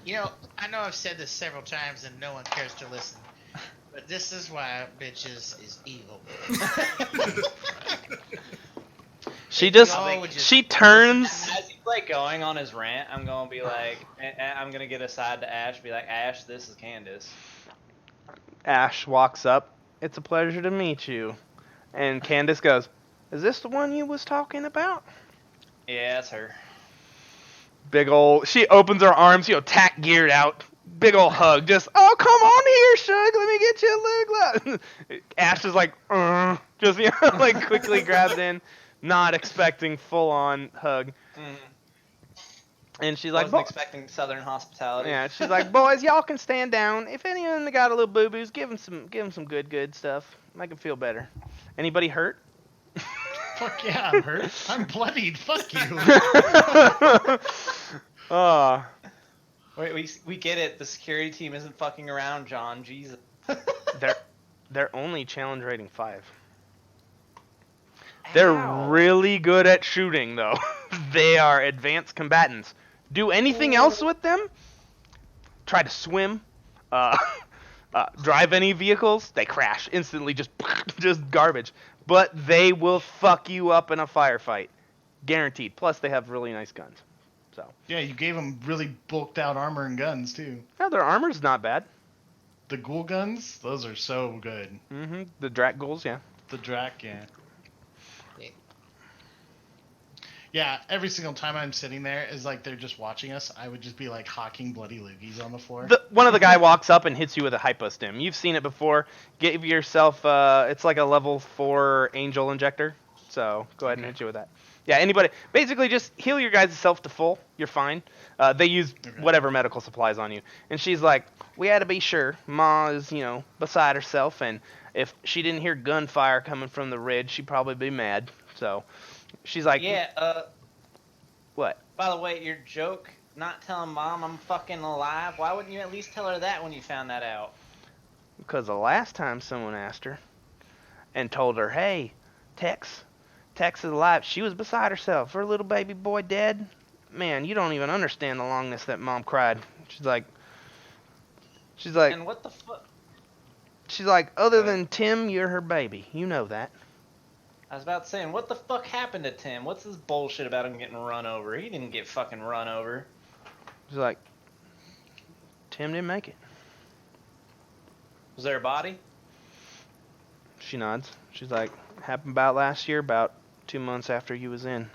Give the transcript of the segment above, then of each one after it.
You know, I know I've said this several times and no one cares to listen, but this is why bitches is evil. She If just y'all would just she listen turns. to me. As he's like going on his rant, I'm gonna be like, I'm gonna get aside to Ash, be like, Ash, this is Candace. Ash walks up. It's a pleasure to meet you. And Candace goes, "Is this the one you was talking about?" Yeah, it's her. Big old. She opens her arms, tack geared out. Big old hug. Just, oh, come on here, Shug. Let me get you a little glove. Ash is like, just like quickly grabs in, not expecting full on hug. Mm. And she's like, Wasn't expecting Southern hospitality. yeah. She's like, boys, y'all can stand down. If any of them got a little boo boos, give them some good stuff. Make them feel better. Anybody hurt? Fuck yeah, I'm hurt. I'm bloodied. Fuck you. Wait, we get it. The security team isn't fucking around, John. Jesus. They're only challenge rating 5. They're Ow. really good at shooting, though. They are advanced combatants. Do anything else with them? Try to swim, drive any vehicles, they crash instantly, just garbage. But they will fuck you up in a firefight, guaranteed. Plus, they have really nice guns. So Yeah, you gave them really bulked out armor and guns too. yeah, their armor's not bad. The ghoul guns, those are so good. The Drak ghouls, yeah. The Drak, yeah. Yeah, every single time I'm sitting there is like they're just watching us. I would just be like hawking bloody loogies on the floor. One of the guy walks up and hits you with a hypostim. You've seen it before. Give yourself, it's like a level 4 angel injector. So go ahead and hit you with that. Yeah, anybody. Basically, just heal your guys' self to full. You're fine. They use whatever medical supplies on you. And she's like, we had to be sure. Ma is, beside herself. And if she didn't hear gunfire coming from the ridge, she'd probably be mad. So she's like, Yeah, what? by the way, your joke, not telling Mom I'm fucking alive, why wouldn't you at least tell her that when you found that out? Because the last time someone asked her and told her, hey, Tex is alive, she was beside herself. Her little baby boy dead. Man, you don't even understand the longness that Mom cried. She's like, And what the fuck? she's like, other than Tim, you're her baby. You know that. I was about to say, and what the fuck happened to Tim? What's this bullshit about him getting run over? He didn't get fucking run over. She's like, Tim didn't make it. Was there a body? She nods. She's like, happened about last year, about 2 months after you was in.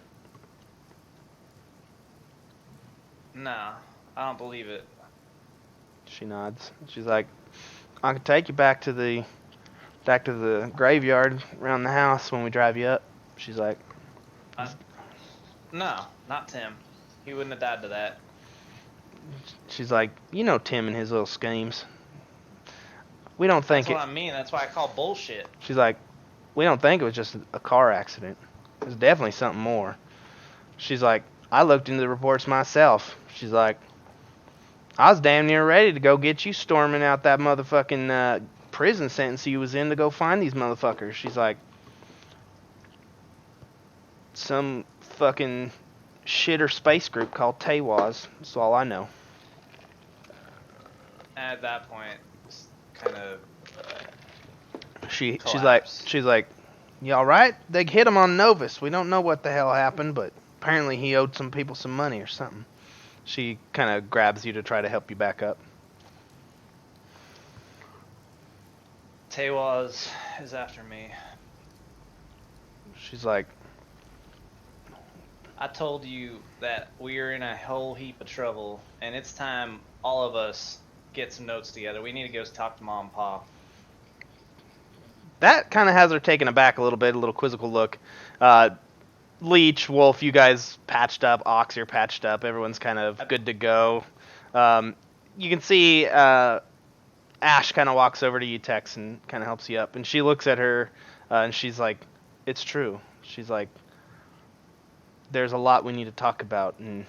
Nah, I don't believe it. She nods. She's like, I can take you back to the graveyard around the house when we drive you up. She's like, No, not Tim. He wouldn't have died to that. she's like, you know Tim and his little schemes. We don't think That's what I mean. That's why I call bullshit. She's like, we don't think it was just a car accident. It was definitely something more. She's like, I looked into the reports myself. She's like, I was damn near ready to go get you storming out that motherfucking prison sentence you was in to go find these motherfuckers. She's like, some fucking shitter space group called Tawaz. That's all I know. At that point, it's kind of She's collapsed. like, you all right? They hit him on Novus. We don't know what the hell happened, but apparently he owed some people some money or something. She kind of grabs you to try to help you back up. Tawaz is after me. She's like, I told you that we're in a whole heap of trouble, and it's time all of us get some notes together. We need to go talk to Mom and Pa. that kind of has her taken aback a little quizzical look. Leech, Wolf, you guys patched up. Ox, you're patched up. Everyone's kind of good to go. You can see Ash kind of walks over to you, Tex, and kind of helps you up. And she looks at her, and she's like, it's true. She's like, there's a lot we need to talk about. And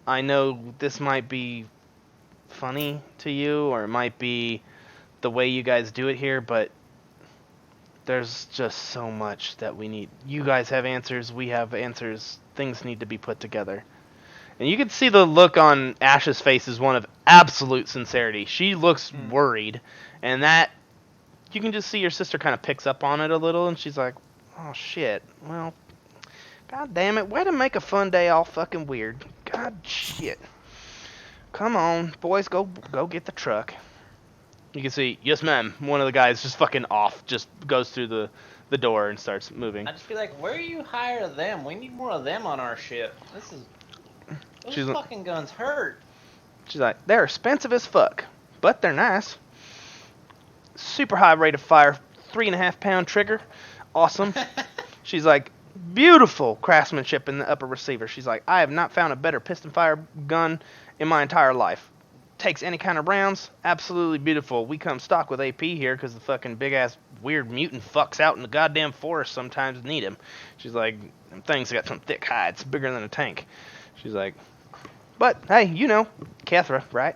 I know this might be funny to you, or it might be the way you guys do it here, but there's just so much that we need. You guys have answers, we have answers. Things need to be put together. And you can see the look on Ash's face is one of absolute sincerity. She looks worried, and that you can just see your sister kind of picks up on it a little, and she's like, "Oh shit, well, god damn it, way to make a fun day all fucking weird. God shit. Come on, boys, go get the truck." You can see, yes ma'am, one of the guys just fucking off, just goes through the door and starts moving. I'd just be like, where do you hire them? We need more of them on our ship. Those fucking guns hurt. She's like, they're expensive as fuck, but they're nice. Super high rate of fire, 3.5 pound trigger, awesome. She's like, beautiful craftsmanship in the upper receiver. She's like, I have not found a better piston fire gun in my entire life. Takes any kind of rounds, absolutely beautiful. We come stock with AP here because the fucking big ass weird mutant fucks out in the goddamn forest sometimes need him. She's like, them things got some thick hides, bigger than a tank. She's like, but hey, you know, Kethra, right?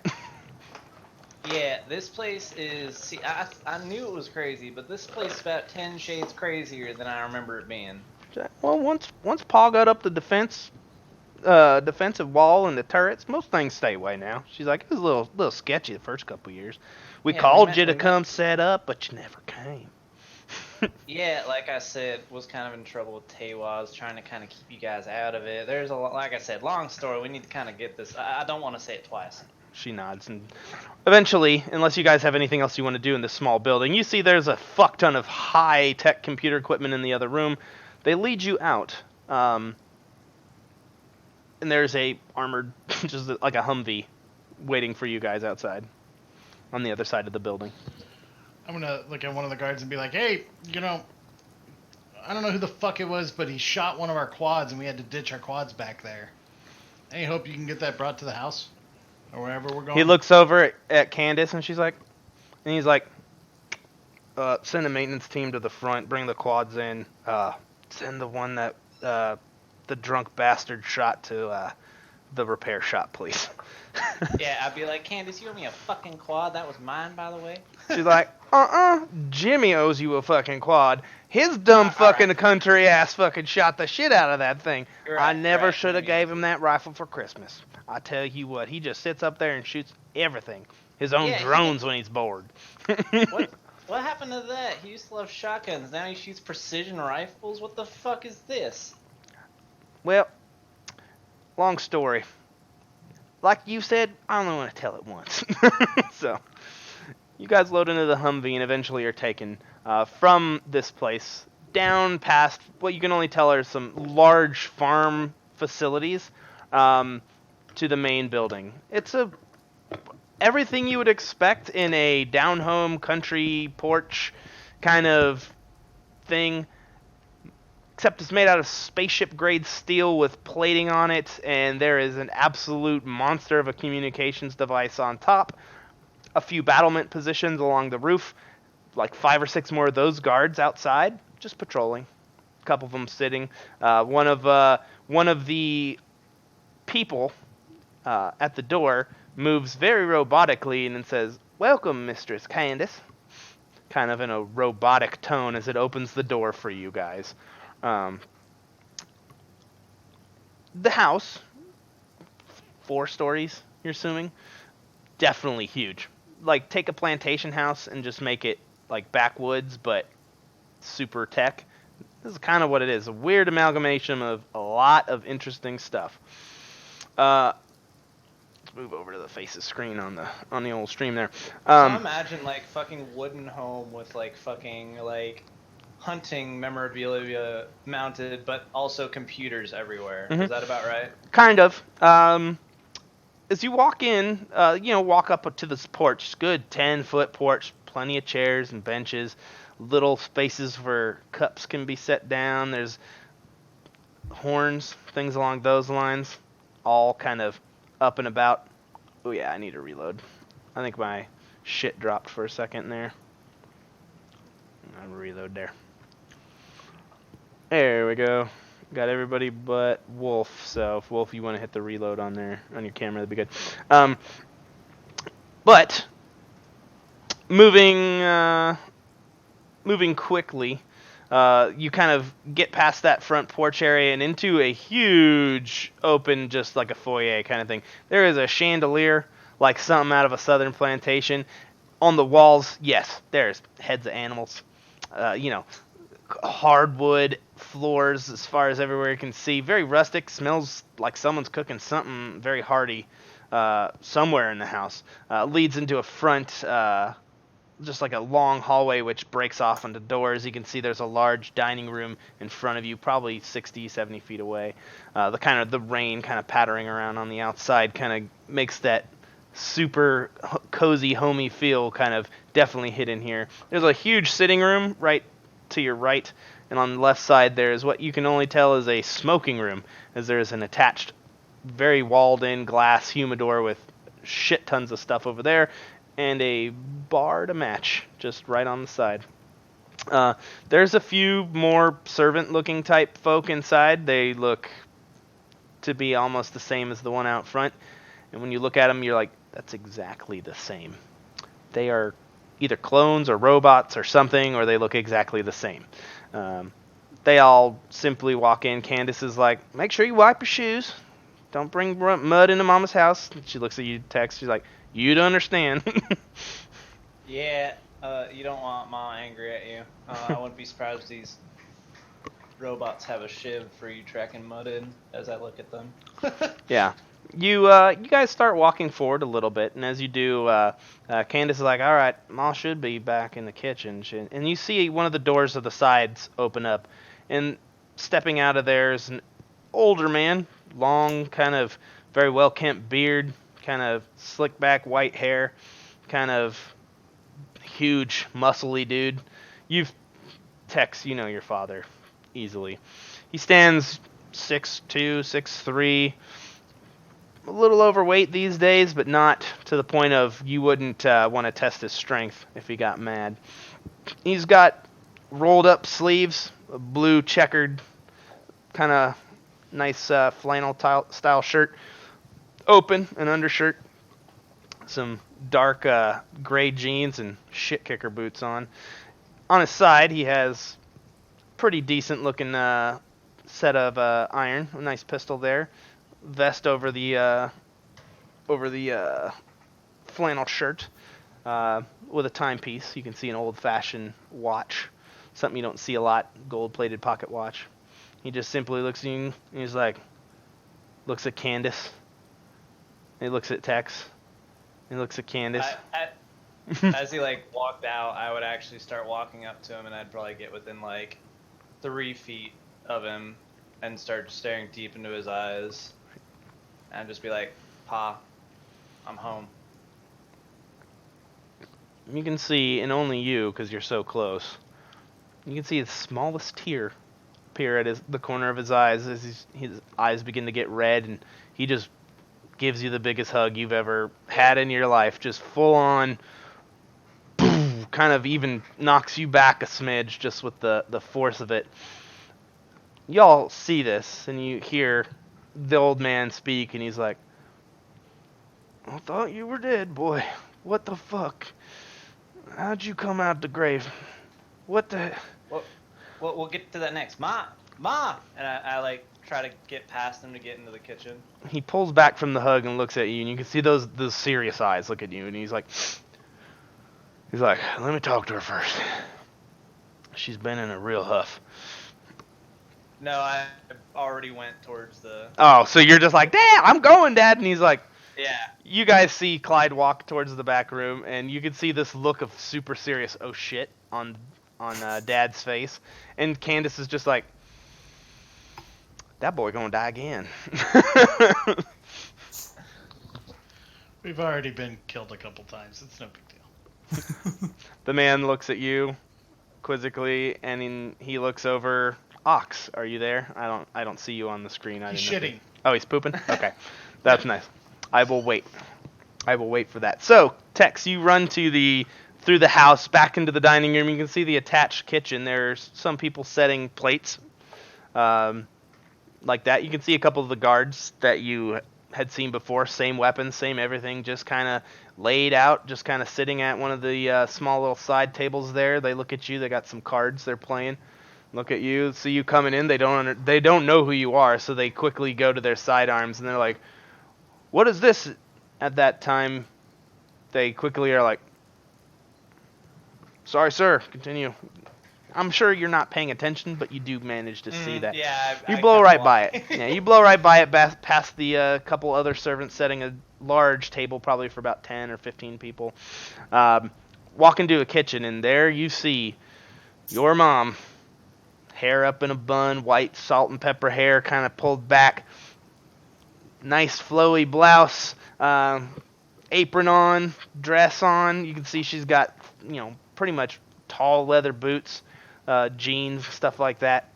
Yeah, this place is. See, I knew it was crazy, but this place is about 10 shades crazier than I remember it being. Well, once Paul got up the defensive wall and the turrets, most things stay away now. She's like, it was a little sketchy the first couple years. We called you to come set up, but you never came. Yeah, like I said, was kind of in trouble with Tawaz, trying to kind of keep you guys out of it. There's like I said, long story. We need to kind of get this. I don't want to say it twice. She nods, and eventually, unless you guys have anything else you want to do in this small building, you see there's a fuck ton of high-tech computer equipment in the other room. They lead you out, and there's a armored, just like a Humvee, waiting for you guys outside on the other side of the building. I'm gonna look at one of the guards and be like, hey, you know, I don't know who the fuck it was, but he shot one of our quads and we had to ditch our quads back there. Any hope you can get that brought to the house? Or wherever we're going? He looks over at Candace and he's like, send a maintenance team to the front, bring the quads in, send the one that, the drunk bastard shot to, the repair shop, please. Yeah, I'd be like, Candace, you owe me a fucking quad. That was mine, by the way. She's like, Jimmy owes you a fucking quad. His dumb fucking country ass fucking shot the shit out of that thing. I never should have gave him that rifle for Christmas. I tell you what, he just sits up there and shoots everything. His own drones when he's bored. What happened to that? He used to love shotguns. Now he shoots precision rifles. What the fuck is this? Well, long story. Like you said, I only want to tell it once. So, you guys load into the Humvee and eventually are taken from this place down past what you can only tell are some large farm facilities to the main building. It's everything you would expect in a down-home country porch kind of thing, except it's made out of spaceship-grade steel with plating on it, and there is an absolute monster of a communications device on top. A few battlement positions along the roof, like 5 or 6 more of those guards outside, just patrolling. A couple of them sitting. One of the people at the door moves very robotically and says, "Welcome, Mistress Candace," kind of in a robotic tone as it opens the door for you guys. The house, 4 stories, you're assuming, definitely huge. Like, take a plantation house and just make it like backwoods, but super tech. This is kind of what it is. A weird amalgamation of a lot of interesting stuff. Let's move over to the faces screen on the old stream there. So imagine like fucking wooden home with like fucking like hunting memorabilia mounted, but also computers everywhere. Mm-hmm. Is that about right? Kind of. As you walk in, walk up to this porch. Good 10-foot porch, plenty of chairs and benches, little spaces where cups can be set down. There's horns, things along those lines, all kind of up and about. Oh yeah, I need to reload. I think my shit dropped for a second there. I'll reload there. There we go. Got everybody but Wolf. So if Wolf, you want to hit the reload on there on your camera, that'd be good. But moving quickly, You kind of get past that front porch area and into a huge open, just like a foyer kind of thing. There is a chandelier, like something out of a southern plantation. On the walls, yes, there's heads of animals. Hardwood floors as far as everywhere you can see. Very rustic. Smells like someone's cooking something very hearty somewhere in the house. Leads into a front, just like a long hallway which breaks off into doors. You can see there's a large dining room in front of you, probably 60, 70 feet away. The rain kind of pattering around on the outside kind of makes that super cozy, homey feel kind of definitely hit in here. There's a huge sitting room right to your right, and on the left side there is what you can only tell is a smoking room, as there is an attached, very walled-in glass humidor with shit tons of stuff over there, and a bar to match just right on the side. There's a few more servant-looking type folk inside. They look to be almost the same as the one out front, and when you look at them, you're like, that's exactly the same. They are either clones or robots or something, or they look exactly the same. They all simply walk in. Candace is like, make sure you wipe your shoes. Don't bring mud into Mama's house. She looks at you, text. She's like, you'd understand. Yeah, you don't want Mom angry at you. I wouldn't be surprised if these robots have a shiv for you tracking mud in as I look at them. Yeah. You guys start walking forward a little bit, and as you do, Candace is like, all right, Ma should be back in the kitchen. And you see one of the doors of the sides open up, and stepping out of there is an older man, long, kind of very well-kempt beard, kind of slick back white hair, kind of huge, muscly dude. You know your father easily. He stands 6'2", 6'3", a little overweight these days, but not to the point of you wouldn't want to test his strength if he got mad. He's got rolled up sleeves, a blue checkered kind of nice flannel style shirt, open, an undershirt, some dark gray jeans, and shit kicker boots on. On his side, he has pretty decent looking set of iron, a nice pistol there. Vest over the flannel shirt with a timepiece. You can see an old-fashioned watch, something you don't see a lot, gold-plated pocket watch. He just simply looks at you, and he's like, looks at Candace. He looks at Tex. He looks at Candace. As he walked out, I would actually start walking up to him, and I'd probably get within 3 feet of him and start staring deep into his eyes. And just be like, Pa, I'm home. You can see, and only you, because you're so close, you can see the smallest tear appear at the corner of his eyes as his eyes begin to get red, and he just gives you the biggest hug you've ever had in your life. Just full on, kind of even knocks you back a smidge just with the force of it. Y'all see this, and you hear the old man speak, and he's like, I thought you were dead, boy. What the fuck? How'd you come out the grave? What the... We'll get to that next. Ma! And I try to get past him to get into the kitchen. He pulls back from the hug and looks at you, and you can see those serious eyes look at you, and he's like, let me talk to her first. She's been in a real huff. No, I already went towards the... Oh, so you're just like, Dad, I'm going, Dad. And he's like, yeah. You guys see Clyde walk towards the back room, and you can see this look of super serious oh shit on Dad's face. And Candace is just like, that boy gonna die again. We've already been killed a couple times. It's no big deal. The man looks at you quizzically, and he looks over. Ox, are you there? I don't see you on the screen. He's shitting. Oh, he's pooping? Okay. That's nice. I will wait. I will wait for that. So, Tex, you run through the house, back into the dining room. You can see the attached kitchen. There's some people setting plates like that. You can see a couple of the guards that you had seen before. Same weapons, same everything, just kind of laid out, just kind of sitting at one of the small little side tables there. They look at you. They got some cards they're playing. look at you, see you coming in. They don't know who you are, so they quickly go to their sidearms and they're like, "What is this?" At that time, they quickly are like, "Sorry, sir. Continue." I'm sure you're not paying attention, but you do manage to see that. Yeah, You I blow kinda right walk. by it. Yeah, you blow right by it, past the couple other servants setting a large table, probably for about 10 or 15 people. Walk into a kitchen, and there you see your mom, hair up in a bun, white salt and pepper hair, kind of pulled back, nice flowy blouse, apron on, dress on. You can see she's got, pretty much tall leather boots, jeans, stuff like that.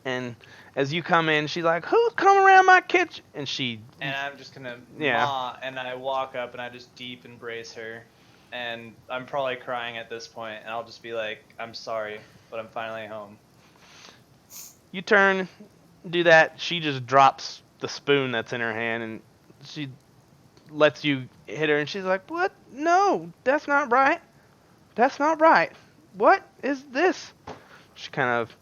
And as you come in, she's like, "Who's coming around my kitchen?" And And I'm just gonna Yeah. ma, and I walk up and I just deep embrace her, and I'm probably crying at this point, and I'll just be like, "I'm sorry, but I'm finally home." you turn, do that. She just drops the spoon that's in her hand, and she lets you hit her, and she's like, "What? No, that's not right. That's not right. What is this?" She kind of,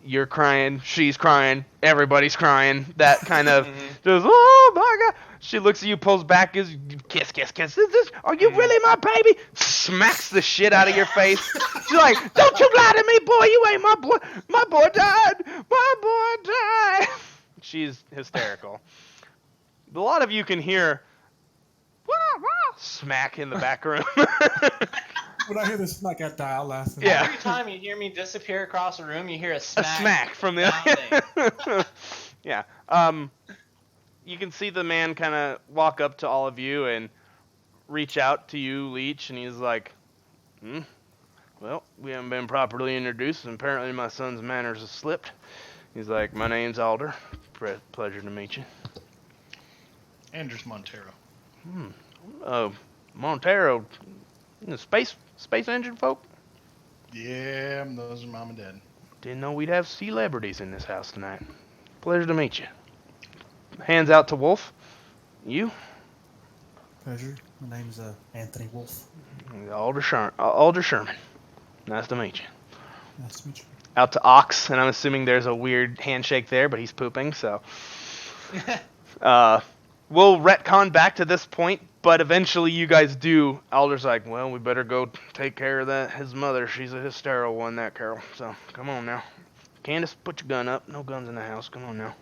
you're crying, she's crying, everybody's crying. That kind of just, oh my god. She looks at you, pulls back, is kiss, kiss, kiss. Is this? Are you really my baby? Smacks the shit out of your face. She's like, "Don't you lie to me, boy. You ain't my boy. My boy died. My boy died." She's hysterical. A lot of you can hear wah, wah, smack in the back room. When I hear the smack, I die. I'll laugh. Yeah. Every time you hear me disappear across the room, you hear a A smack. smack from the pounding. Yeah. You can see the man kind of walk up to all of you and reach out to you, Leech, and he's like, "Well, we haven't been properly introduced, and apparently my son's manners have slipped." He's like, "My name's Alder. Pleasure to meet you." Andrews Montero. Montero, space engine folk? Yeah, those are mom and dad. Didn't know we'd have celebrities in this house tonight. Pleasure to meet you. Hands out to Wolf. You? Pleasure. My name's Anthony Wolf. Alder Sherman. Nice to meet you. Nice to meet you. Out to Ox, and I'm assuming there's a weird handshake there, but he's pooping, so. We'll retcon back to this point, but eventually you guys do. Alder's like, "Well, we better go take care of his mother. She's a hysterical one, that Carol. So, come on now. Candace, put your gun up. No guns in the house. Come on now."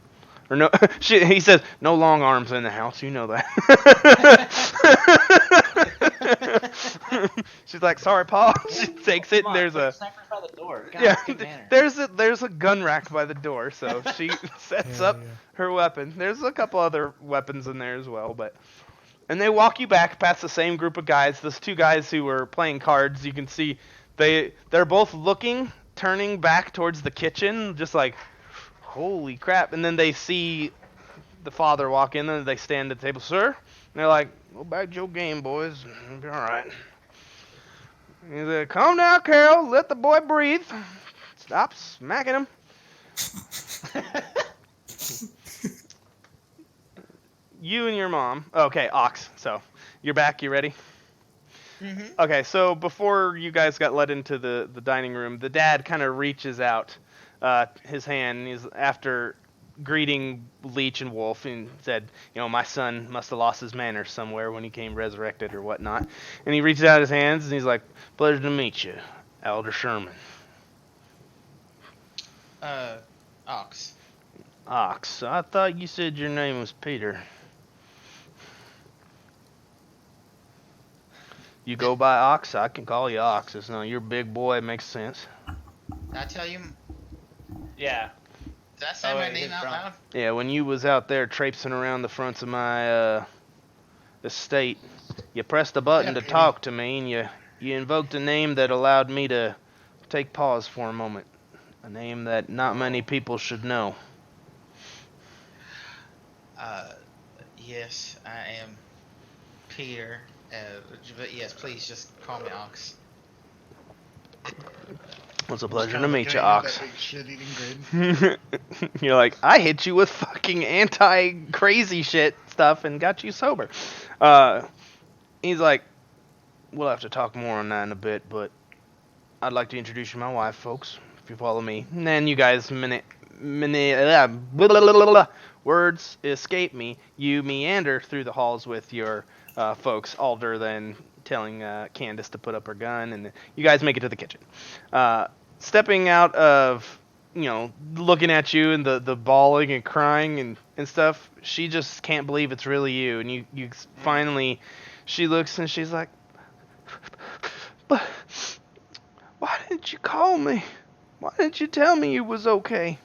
Or no, he says, "No long arms in the house." You know that. She's like, "Sorry, Paul." She takes it, and there's a snipers by the door. God, yeah. good manner. There's a gun rack by the door, so she sets Hell up yeah. her weapon. There's a couple other weapons in there as well, and they walk you back past the same group of guys. Those two guys who were playing cards. You can see they're both looking, turning back towards the kitchen, just like, holy crap. And then they see the father walk in, and they stand at the table. "Sir?" And they're like, "Go back to your game, boys. It'll be all right." He's like, "Calm down, Carol. Let the boy breathe. Stop smacking him." You and your mom. Okay, Ox. So, you're back. You ready? Mm-hmm. Okay, so before you guys got led into the dining room, the dad kind of reaches out his hand. He's after greeting Leech and Wolf and said, "My son must have lost his manners somewhere when he came resurrected or whatnot." And he reaches out his hands and he's like, "Pleasure to meet you, Alder Sherman." Ox. Ox. I thought you said your name was Peter. You go by Ox? I can call you Ox. It's not your big boy. It makes sense. Did I tell you? Yeah. Did I say Oh, my wait, name his out brother. loud? Yeah, when you was out there traipsing around the fronts of my estate, you pressed the button to baby. talk to me, and you invoked a name that allowed me to take pause for a moment. A name that not many people should know. Yes, I am Peter. But yes, please just call me Ox. It's a pleasure Kinda to meet looking you, at Ox. that big shit-eating grin. You're like, I hit you with fucking anti-crazy shit stuff and got you sober. He's like, "We'll have to talk more on that in a bit, but I'd like to introduce you to my wife, folks. if you follow me. And then you guys words escape me. You meander through the halls with your folks, Alder, then telling Candace to put up her gun, and you guys make it to the kitchen. Stepping out of, looking at you and the bawling and crying and stuff, she just can't believe it's really you. And you finally, she looks and she's like, but why didn't you call me? Why didn't you tell me you was okay?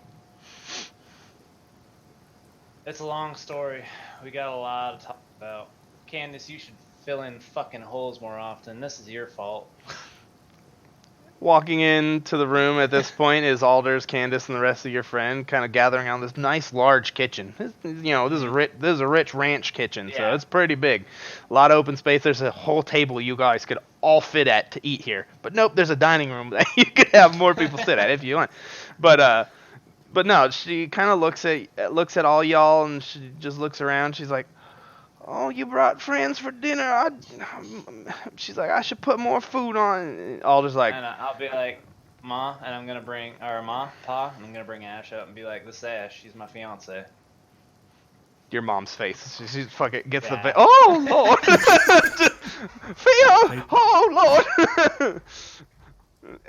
It's a long story. We got a lot to talk about. Candace, you should fill in fucking holes more often. This is your fault. Walking into the room at this point is Alders, Candace, and the rest of your friend, kind of gathering around this nice large kitchen. This is a rich ranch kitchen, so Yeah. it's pretty big. A lot of open space. There's a whole table you guys could all fit at to eat here. But nope, there's a dining room that you could have more people sit at if you want. But no, she kind of looks at all y'all, and she just looks around. She's like, "Oh, you brought friends for dinner. She's like, I should put more food on." Alder's like, And I'll be like, Ma, and I'm gonna bring, or Ma, Pa, and I'm gonna bring Ash up and be like, this is Ash, she's my fiance. your mom's face. She fucking gets the Yeah. face. Oh Lord, Theo. Oh Lord.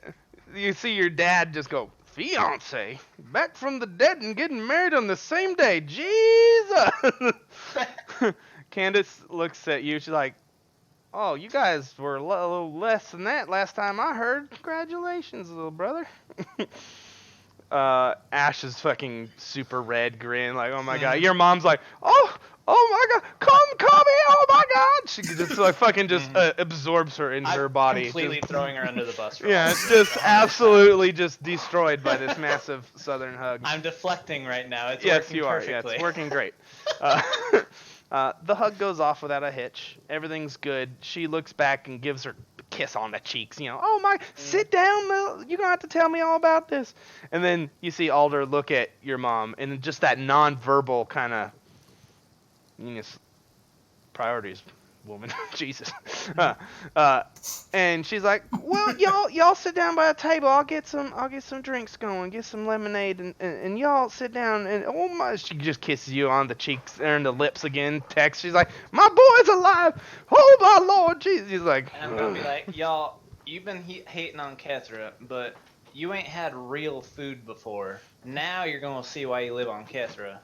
You see your dad just go, fiance, back from the dead and getting married on the same day. Jesus. Candace looks at you. She's like, "Oh, you guys were a little less than that last time I heard. Congratulations, little brother." Ash's fucking super red grin, like, "Oh my god." Your mom's like, "Oh my god, come here, oh my god." She just like fucking just absorbs her into her body. Completely Just- throwing her under the bus. For yeah, all it's this. just absolutely just destroyed by this massive southern hug. I'm deflecting right now. It's Yes, working you are. perfectly. Yeah, it's working great. The hug goes off without a hitch. Everything's good. She looks back and gives her a kiss on the cheeks. Oh my, sit down. You're gonna have to tell me all about this. And then you see Alder look at your mom, and just that non-verbal kind of, priorities, woman. Jesus. And she's like, "Well, y'all sit down by the table. I'll get some drinks going, get some lemonade, and y'all sit down." And oh my, she just kisses you on the cheeks and the lips again. Text. She's like, "My boy's alive. Oh my Lord, Jesus." He's like, And I'm gonna be like, y'all, you've been hating on Kethra, but you ain't had real food before. Now you're gonna see why you live on Kethra.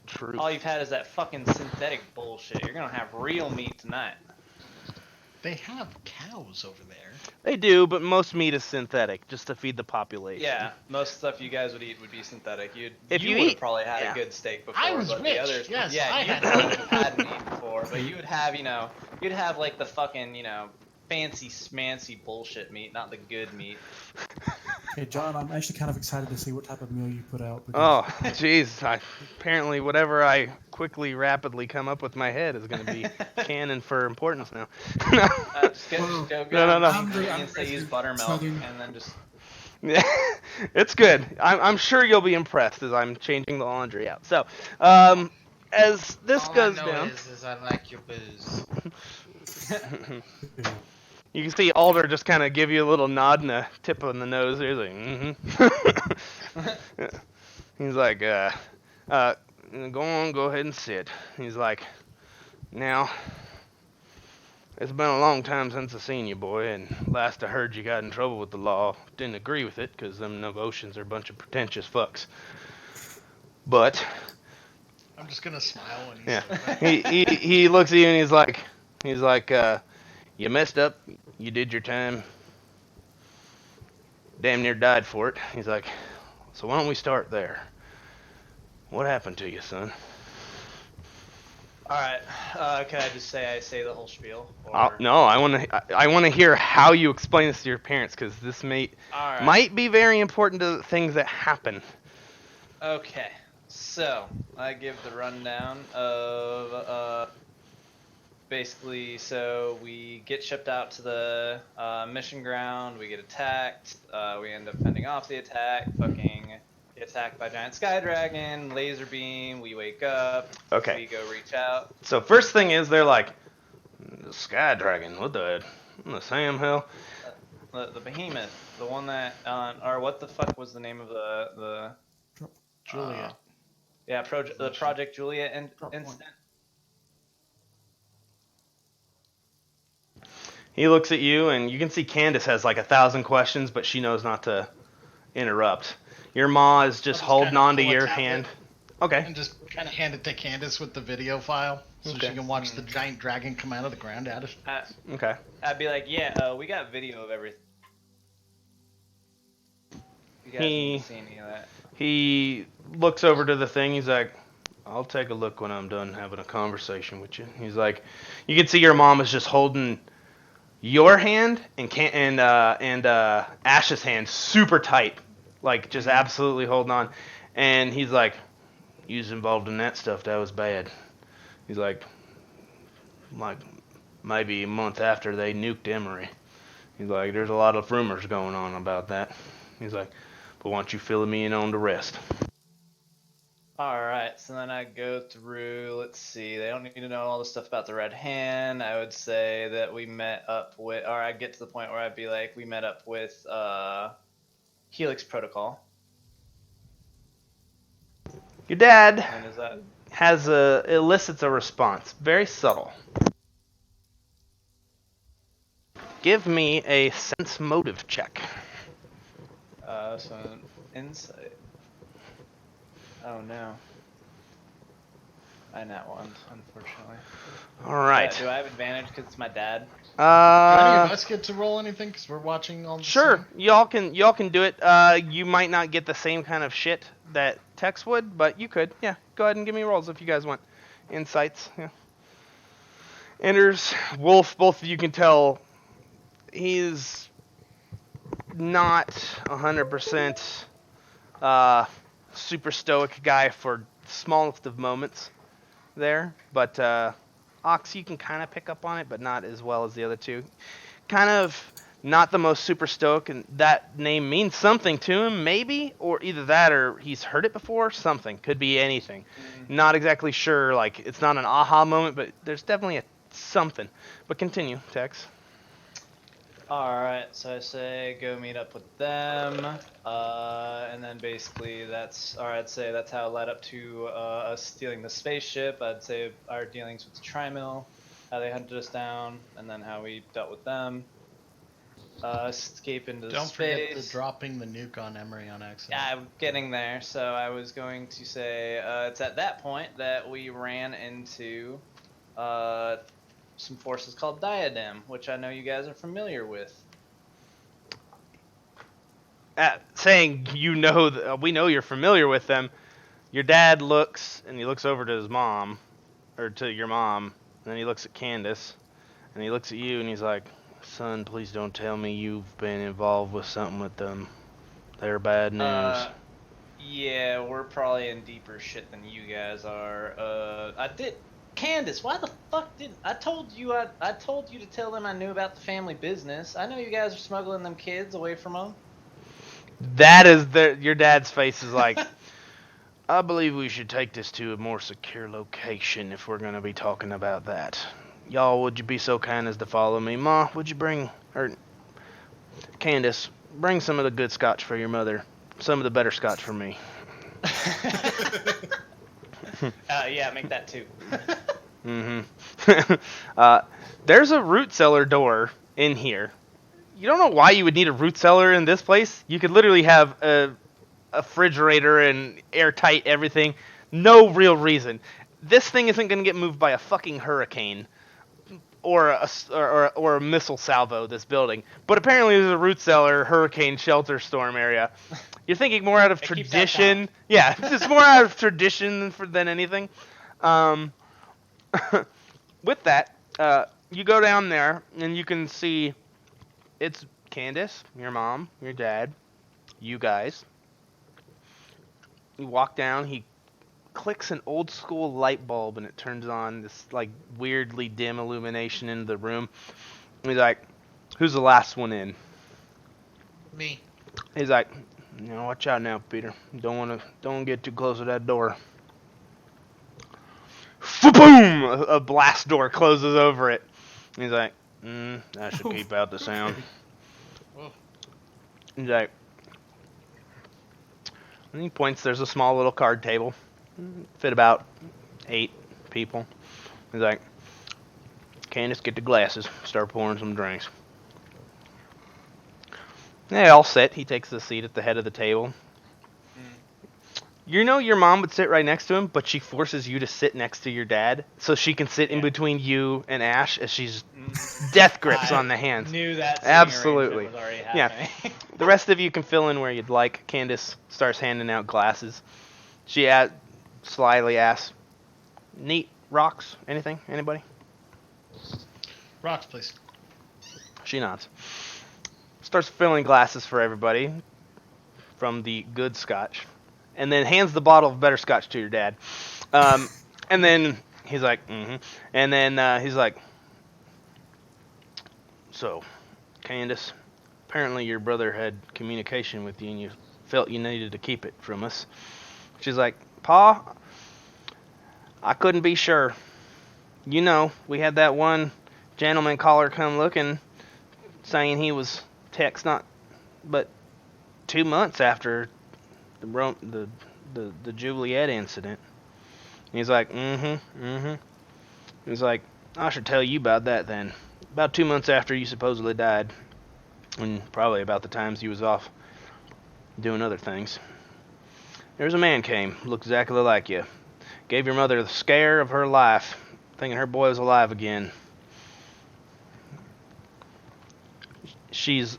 True. All you've had is that fucking synthetic bullshit. You're gonna have real meat tonight. They have cows over there. They do, but most meat is synthetic, just to feed the population. Yeah, most stuff you guys would eat would be synthetic. If you would have eat- probably had yeah. a good steak before, I was but rich, the others, yes, yeah, I you had would have had meat before, but you would have, you'd have like the fucking, fancy smancy bullshit meat, not the good meat. Hey, John, I'm actually kind of excited to see what type of meal you put out. Because Oh, jeez. Apparently, whatever I rapidly come up with my head is going to be canon for importance now. Just go No. and say use buttermilk, Southern- and then just Yeah, it's good. I'm sure you'll be impressed as I'm changing the laundry out. So, as this All goes I know down, is I like your booze. you can see Alder just kind of give you a little nod and a tip on the nose. He's like, mm-hmm. He's like, go ahead and sit. He's like, now, it's been a long time since I seen you, boy, and last I heard you got in trouble with the law. Didn't agree with it, because them Novotians are a bunch of pretentious fucks. But, I'm just gonna smile when he's yeah, he looks at you and he's like, you messed up, you did your time, damn near died for it. He's like, so why don't we start there? What happened to you, son? Alright, can I just say the whole spiel? No, I want to hear how you explain this to your parents, because this Alright. might be very important to the things that happen. Okay, so I give the rundown of basically, so we get shipped out to the mission ground, we get attacked, we end up fending off the attack, fucking get attacked by a giant sky dragon, laser beam, we wake up, Okay. we go reach out. So first thing is they're like, the Sky Dragon, what the Sam hell? the behemoth, the one that or what the fuck was the name of the Juliet. the Project Juliet Drop one. incident? He looks at you, and you can see Candace has like 1,000 questions, but she knows not to interrupt. Your ma is just I'll holding kinda on to pull a your tablet hand. Okay. And just kind of hand it to Candace with the video file so Okay. she can watch the giant dragon come out of the ground at us. Okay. I'd be like, yeah, we got video of everything. You guys need to see any of that. He looks over to the thing. He's like, I'll take a look when I'm done having a conversation with you. He's like, you can see your mom is just holding your hand and Ash's hand super tight, like just absolutely holding on. And he's like, you was involved in that stuff. That was bad. He's like maybe a month after they nuked Emory. He's like, there's a lot of rumors going on about that. He's like, but why don't you fill me in on the rest? Alright, so then I go through, let's see, they don't need to know all the stuff about the Red Hand. I would say that we met up with, or I'd get to the point where I'd be like, we met up with Helix Protocol. Your dad And is that... elicits a response, very subtle. Give me a sense motive check. So insight. Oh no. I nat one, unfortunately. All right. Do I have advantage because it's my dad? Do any of us get to roll anything? Because we're watching all the Sure, scene? y'all can do it. You might not get the same kind of shit that Tex would, but you could. Yeah, go ahead and give me rolls if you guys want. Insights. Yeah. Enters Wolf. Both of you can tell he's not 100% super stoic guy for smallest of moments there, but Ox, you can kind of pick up on it, but not as well as the other two. Kind of not the most super stoic, and that name means something to him, maybe, or either that or he's heard it before, something. Could be anything. Not exactly sure, like, it's not an aha moment, but there's definitely a something. But continue, Tex. Alright, so I say go meet up with them, and then basically I'd say that's how it led up to us stealing the spaceship. I'd say our dealings with the Tri-Mill, how they hunted us down, and then how we dealt with them. Escape into Don't space. forget the dropping the nuke on Emory on accident. Yeah, I'm getting there. So I was going to say it's at that point that we ran into some forces called Diadem, which I know you guys are familiar with. Saying we know you're familiar with them, your dad looks, and he looks over to his mom, or to your mom, and then he looks at Candace, and he looks at you, and he's like, son, please don't tell me you've been involved with something with them. They're bad news. Yeah, we're probably in deeper shit than you guys are. Candace, why the fuck didn't I told you to tell them I knew about the family business. I know you guys are smuggling them kids away from them. That is your dad's face is like, I believe we should take this to a more secure location if we're going to be talking about that. Y'all, would you be so kind as to follow me? Ma, would you Candace, bring some of the good scotch for your mother. Some of the better scotch for me. Yeah, make that too. There's a root cellar door in here. You don't know why you would need a root cellar in this place. You could literally have a refrigerator and airtight everything. No real reason. This thing isn't going to get moved by a fucking hurricane or a missile salvo, this building. But apparently there's a root cellar, hurricane shelter storm area. You're thinking more out of tradition. Yeah, it's more out of tradition than anything. With that, you go down there, and you can see it's Candace, your mom, your dad, you guys. You walk down, he clicks an old school light bulb, and it turns on this like weirdly dim illumination into the room. And he's like, who's the last one in? Me. He's like, watch out now, Peter. Don't get too close to that door. Boom! A blast door closes over it. He's like, I should keep out the sound. Whoa. He's like, and he points. There's a small little card table, fit about 8 people. He's like, Candace, get the glasses. Start pouring some drinks. They all sit. He takes the seat at the head of the table. You know your mom would sit right next to him, but she forces you to sit next to your dad so she can sit in between you and Ash as she's death grips on the hands. Knew that Absolutely. was already Yeah. happening. The rest of you can fill in where you'd like. Candace starts handing out glasses. She slyly asks, "Neat rocks? Anything? Anybody?" Rocks, please. She nods. Starts filling glasses for everybody from the good scotch. And then hands the bottle of better scotch to your dad. And then he's like, mm-hmm. And then he's like, so, Candace, apparently your brother had communication with you and you felt you needed to keep it from us. She's like, Pa, I couldn't be sure. You know, we had that one gentleman caller come looking, saying he was Tex, but 2 months after the Juliet incident. He's like, He's like, I should tell you about that then. About 2 months after you supposedly died, and probably about the times he was off doing other things, there's a man came, looked exactly like you. Gave your mother the scare of her life, thinking her boy was alive again.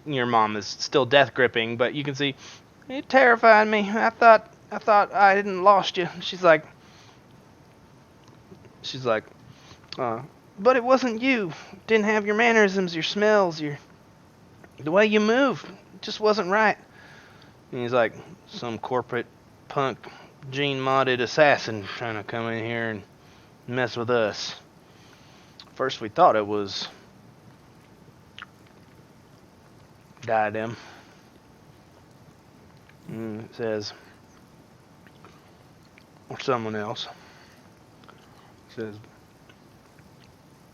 Your mom is still death gripping, but you can see, it terrified me. I thought I hadn't lost you. She's like, but it wasn't you. Didn't have your mannerisms, your smells, the way you moved. It just wasn't right. And he's like, some corporate punk, gene-modded assassin trying to come in here and mess with us. First we thought it was Diadem. And it says, or someone else. It says,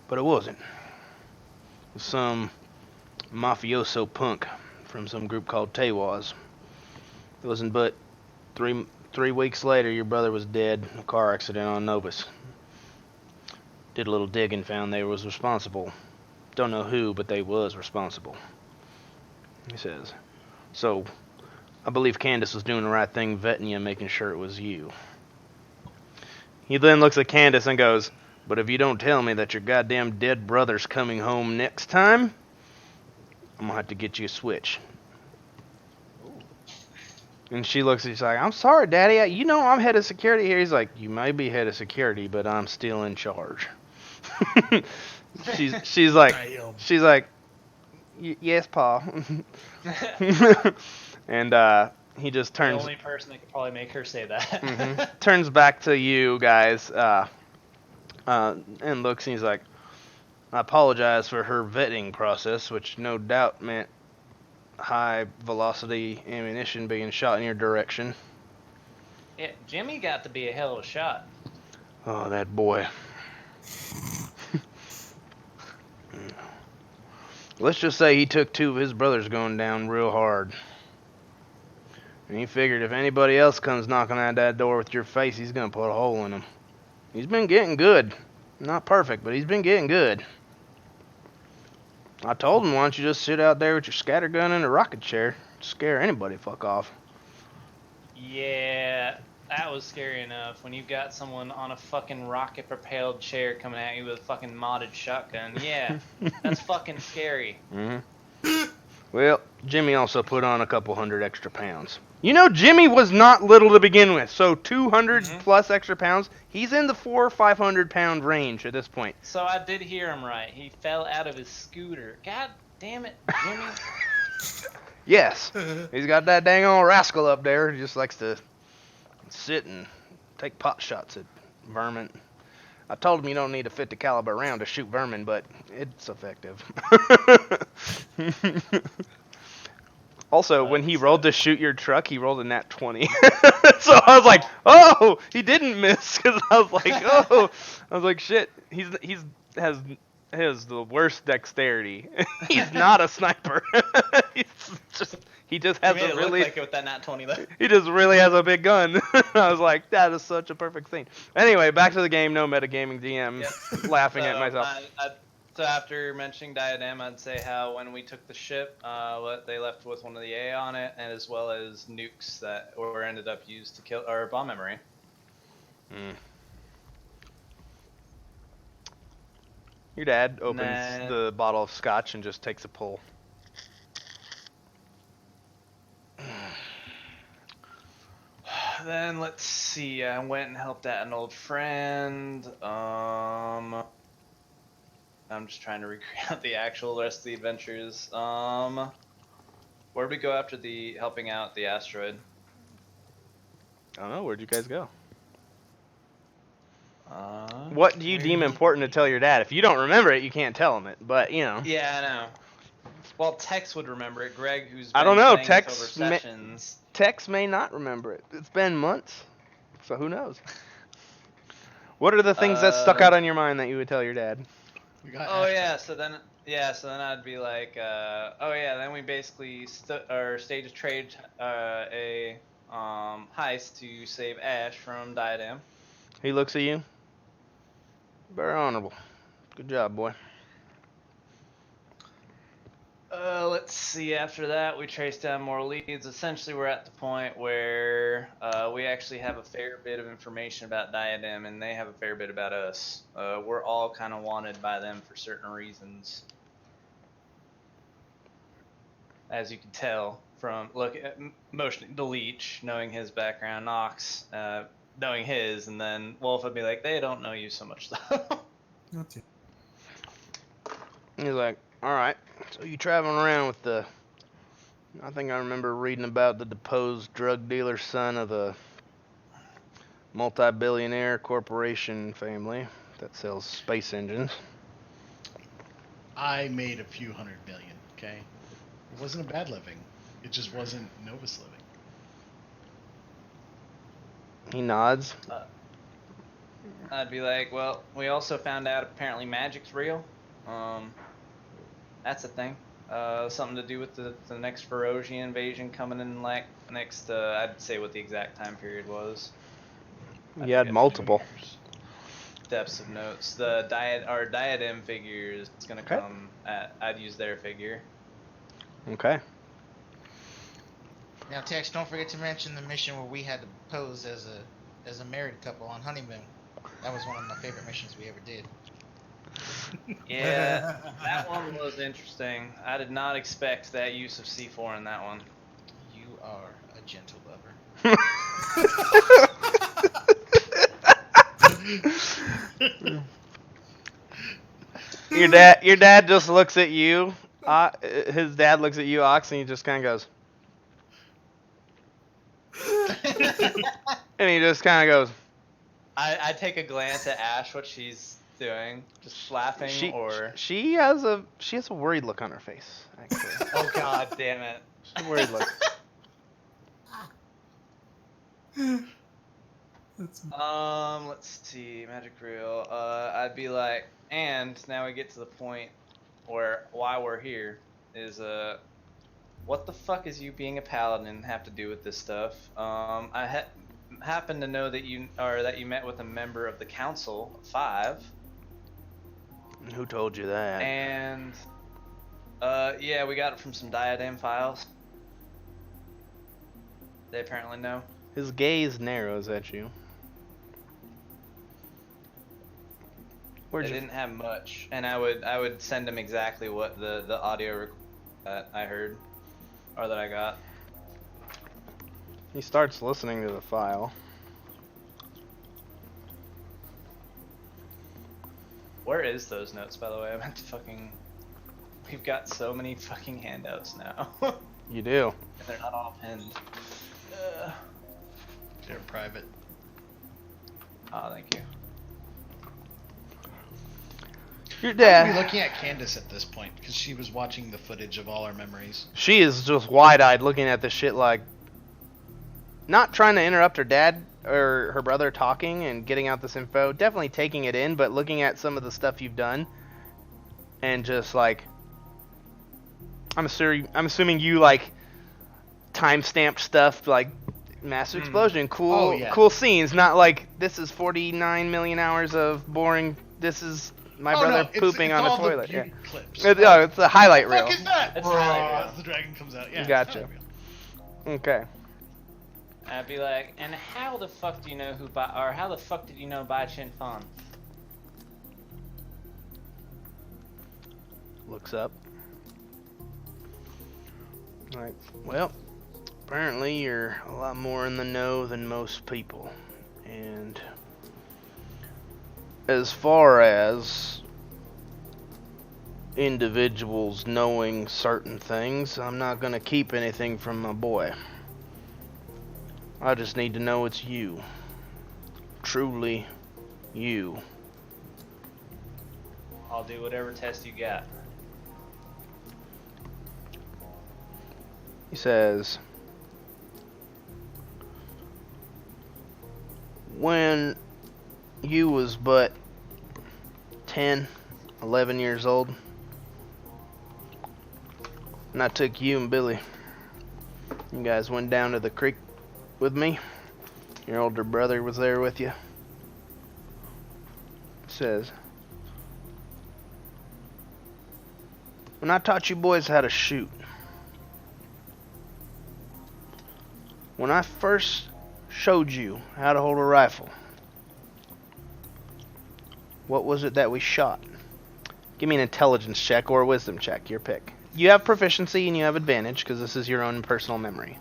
but it wasn't. It was some mafioso punk from some group called Tewaz. It wasn't but three weeks later your brother was dead in a car accident on Novus. Did a little digging, found they was responsible. Don't know who, but they was responsible. He says, so I believe Candace was doing the right thing vetting you and making sure it was you. He then looks at Candace and goes, but if you don't tell me that your goddamn dead brother's coming home next time, I'm gonna have to get you a switch. And she looks at you like, I'm sorry, Daddy. You know I'm head of security here. He's like, you may be head of security, but I'm still in charge. she's like, yes, Pa. And he just turns. The only person that could probably make her say that. Turns back to you guys, and looks, and he's like, I apologize for her vetting process, which no doubt meant high velocity ammunition being shot in your direction. Yeah, Jimmy got to be a hell of a shot. Oh, that boy. Let's just say he took 2 of his brothers going down real hard. And he figured if anybody else comes knocking at that door with your face, he's going to put a hole in him. He's been getting good. Not perfect, but he's been getting good. I told him, why don't you just sit out there with your scattergun and a rocket chair? Scare anybody fuck off. Yeah, that was scary enough. When you got someone on a fucking rocket-propelled chair coming at you with a fucking modded shotgun. Yeah, that's fucking scary. Well, Jimmy also put on a couple hundred extra pounds. You know, Jimmy was not little to begin with, so 200 plus extra pounds. He's in the 400 or 500 pound range at this point. So I did hear him right. He fell out of his scooter. God damn it, Jimmy. Yes, he's got that dang old rascal up there. He just likes to sit and take pot shots at vermin. I told him you don't need a 50 caliber round to shoot vermin, but it's effective. Also, when he rolled to shoot your truck, he rolled a nat 20. So I was like, oh, he didn't miss, because I was like, shit, he has the worst dexterity. He's not a sniper. He's he just You has made a it look really like it with that nat 20 though. he just really has a big gun. I was like, that is such a perfect scene. Anyway, back to the game. No metagaming DM. Yep. Laughing at So, myself. So after mentioning Diadem, I'd say how when we took the ship, they left with one of the A on it, and as well as nukes that were ended up used to kill our bomb memory. Mm. Your dad opens the bottle of scotch and just takes a pull. Then let's see. I went and helped out an old friend. I'm just trying to recreate the actual rest of the adventures. Where'd we go after the helping out the asteroid? I don't know. Where'd you guys go? Uh, What do you deem important to tell your dad? If you don't remember it, you can't tell him it. But you know. Yeah, I know. Well, Tex would remember it. Greg, who's I been don't know. playing Tex this over sessions. Tex may not remember it. It's been months, so who knows? What are the things that stuck out on your mind that you would tell your dad? We got Oh Astra. yeah, so then I'd be like, oh yeah, then we basically staged a trade, a heist to save Ash from Diadem. He looks at you. Very honorable. Good job, boy. Let's see. After that, we traced down more leads. Essentially, we're at the point where we actually have a fair bit of information about Diadem, and they have a fair bit about us. We're all kind of wanted by them for certain reasons, as you can tell from motioning the leech, knowing his background, Nox, knowing his, and then Wolf would be like, they don't know you so much though. Okay. He's like, all right. So you traveling around with the? I think I remember reading about the deposed drug dealer son of a multi-billionaire corporation family that sells space engines. I made a few $100 million. Okay, it wasn't a bad living. It just wasn't Novus living. He nods. I'd be like, well, we also found out apparently magic's real. That's a thing. Something to do with the next Ferocian invasion coming in, like next. I'd say what the exact time period was. You had multiple. Depths of notes. The diadem figure is gonna come at. I'd use their figure. Okay. Now, Tex, don't forget to mention the mission where we had to pose as a married couple on honeymoon. That was one of my favorite missions we ever did. Yeah, that one was interesting. I did not expect that use of C4 in that one. You are a gentle lover. Your dad just looks at you. His dad looks at you, Ox, and he just kind of goes. And he just kind of goes. I take a glance at Ash, what she's doing, just laughing, she has a worried look on her face. Actually. Oh god damn it! She's a worried look. Let's see, magic reel. I'd be like, and now we get to the point where why we're here is what the fuck is you being a paladin have to do with this stuff? I happen to know that you met with a member of the Council of 5. Who told you that? And yeah, we got it from some Diadem files. They apparently know. His gaze narrows at you. They didn't have much, and I would send him exactly what the audio that I heard or that I got. He starts listening to the file. Where is those notes, by the way? I meant to fucking. We've got so many fucking handouts now. You do. And they're not all pinned. They're private. Oh, thank you. Your I'm dad. looking at Candace at this point because she was watching the footage of all our memories. She is just wide-eyed looking at this shit like, not trying to interrupt her dad or her brother talking and getting out this info, definitely taking it in, but looking at some of the stuff you've done and just like, I'm assuming you like time-stamped stuff like massive explosion, cool, Oh, yeah. cool scenes. Not like this is 49 million hours of boring. This is my brother pooping on a toilet. The beauty clips. It's a highlight What the reel. fuck is that? It's highlight reel. As the dragon comes out. Yeah. Gotcha. it's highlight reel. Okay. I'd be like, and how the fuck do you know how the fuck did you know Bai Chin Fan? Looks up. Like, well, apparently you're a lot more in the know than most people. And as far as individuals knowing certain things, I'm not going to keep anything from my boy. I just need to know it's you. Truly you. I'll do whatever test you got. He says, when you was but 10, 11 years old, and I took you and Billy, you guys went down to the creek with me, your older brother was there with you. He says, when I taught you boys how to shoot, when I first showed you how to hold a rifle, what was it that we shot? Give me an intelligence check or a wisdom check, your pick. You have proficiency and you have advantage because this is your own personal memory.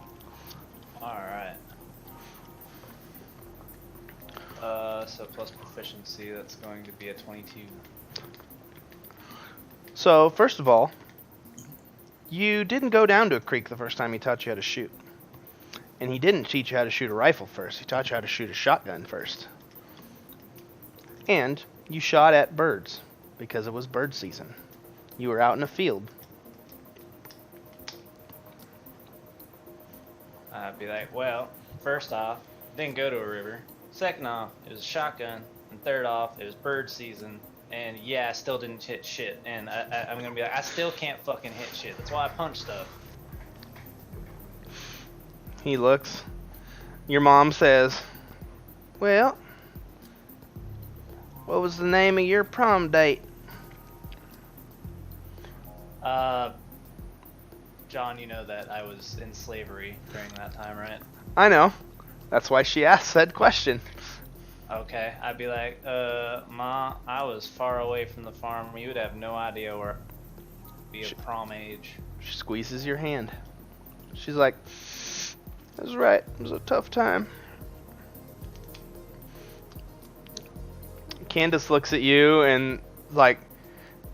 Alright. So plus proficiency, that's going to be a 22. So, first of all, you didn't go down to a creek the first time he taught you how to shoot. And he didn't teach you how to shoot a rifle first. He taught you how to shoot a shotgun first. And you shot at birds because it was bird season. You were out in a field. I'd be like, well, first off, didn't go to a river. Second off, it was a shotgun. And third off, it was bird season. And yeah, I still didn't hit shit. And I'm gonna be like, I still can't fucking hit shit. That's why I punch stuff. He looks. Your mom says, well, what was the name of your prom date? John, you know that I was in slavery during that time, right? I know. That's why she asked that question. Okay, I'd be like, Ma, I was far away from the farm. You would have no idea where I'd be of prom age. She squeezes your hand. She's like, that's right. It was a tough time. Candace looks at you and like,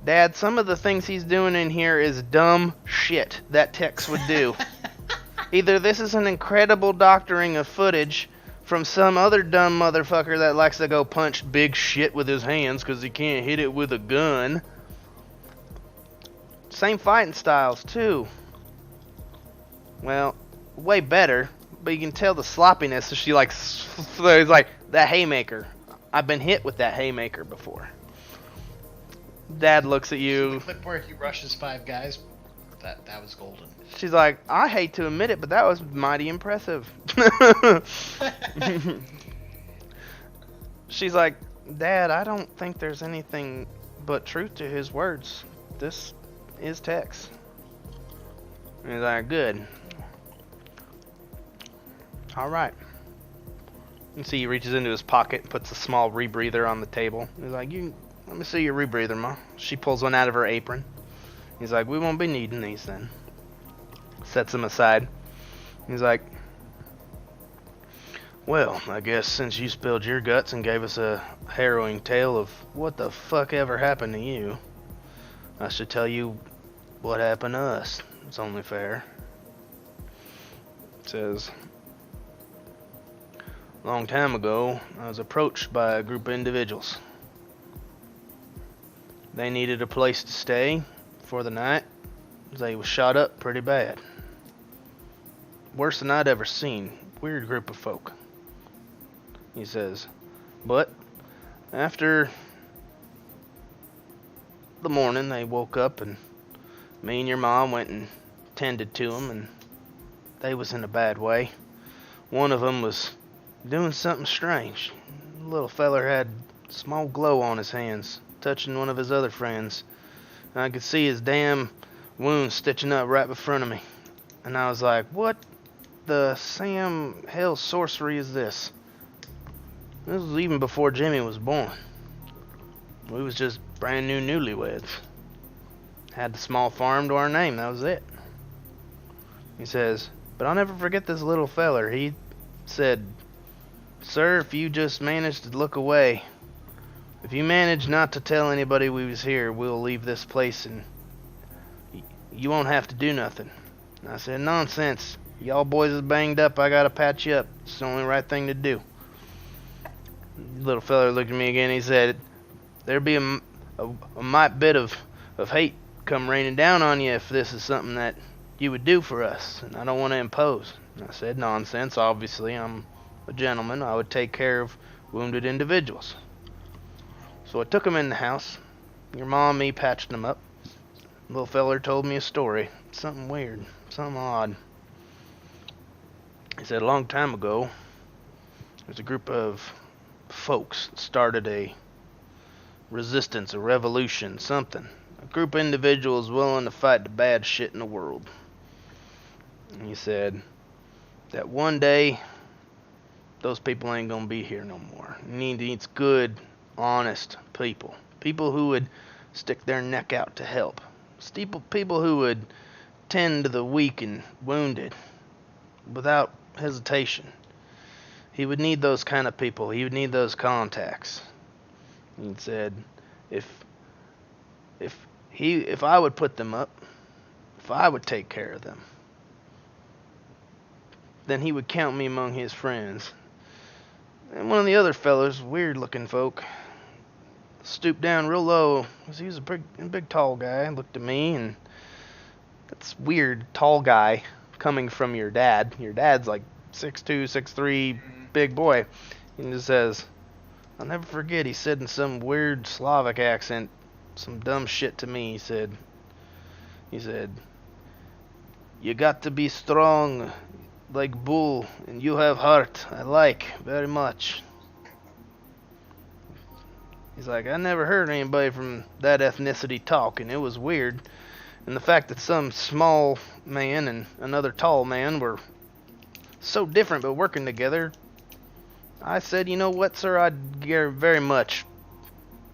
Dad, some of the things he's doing in here is dumb shit that Tex would do. Either this is an incredible doctoring of footage from some other dumb motherfucker that likes to go punch big shit with his hands because he can't hit it with a gun. Same fighting styles, too. Well, way better, but you can tell the sloppiness. So she like, it's like, that haymaker. I've been hit with that haymaker before. Dad looks at you. The clip where he rushes 5 guys, that was golden. She's like, I hate to admit it, but that was mighty impressive. She's like, Dad, I don't think there's anything but truth to his words. This is Tex. And he's like, good. Alright. And see, he reaches into his pocket and puts a small rebreather on the table. He's like, let me see your rebreather, Ma. She pulls one out of her apron. He's like, we won't be needing these then. Sets them aside. He's like, well, I guess since you spilled your guts and gave us a harrowing tale of what the fuck ever happened to you, I should tell you what happened to us. It's only fair. It says, a long time ago, I was approached by a group of individuals. They needed a place to stay for the night. They was shot up pretty bad. Worse than I'd ever seen. Weird group of folk. He says, but after the morning they woke up and me and your mom went and tended to them and they was in a bad way. One of them was doing something strange. The little feller had a small glow on his hands, touching one of his other friends. And I could see his damn wound stitching up right in front of me. And I was like, what the Sam hell sorcery is this? This was even before Jimmy was born. We was just brand new newlyweds. Had the small farm to our name, that was it. He says, but I'll never forget this little feller. He said, sir, if you just manage to look away, if you manage not to tell anybody we was here, we'll leave this place and you won't have to do nothing. And I said, nonsense. Y'all boys is banged up, I gotta patch you up. It's the only right thing to do. Little feller looked at me again, he said, there'd be a mite bit of hate come raining down on you if this is something that you would do for us, and I don't want to impose. And I said, nonsense, obviously, I'm a gentleman, I would take care of wounded individuals. So I took him in the house, your mom and me patched him up. Little feller told me a story, something weird, something odd. He said a long time ago, there's a group of folks that started a resistance, a revolution, something. A group of individuals willing to fight the bad shit in the world. And he said that one day, those people ain't gonna be here no more. He needs good, honest people. People who would stick their neck out to help. People who would tend to the weak and wounded without hesitation. He would need those kind of people. He would need those contacts. He said, if I would put them up, if I would take care of them, then he would count me among his friends. And one of the other fellas, weird looking folk, stooped down real low. He was a big tall guy. Looked at me, and that's weird, tall guy coming from your dad. Your dad's like 6'2", 6'3", big boy. He just says, I'll never forget, he said in some weird Slavic accent, some dumb shit to me. He said, you got to be strong like bull, and you have heart. I like very much. He's like, I never heard anybody from that ethnicity talk, and it was weird. And the fact that some small man and another tall man were so different but working together, I said, you know what, sir, I'd very much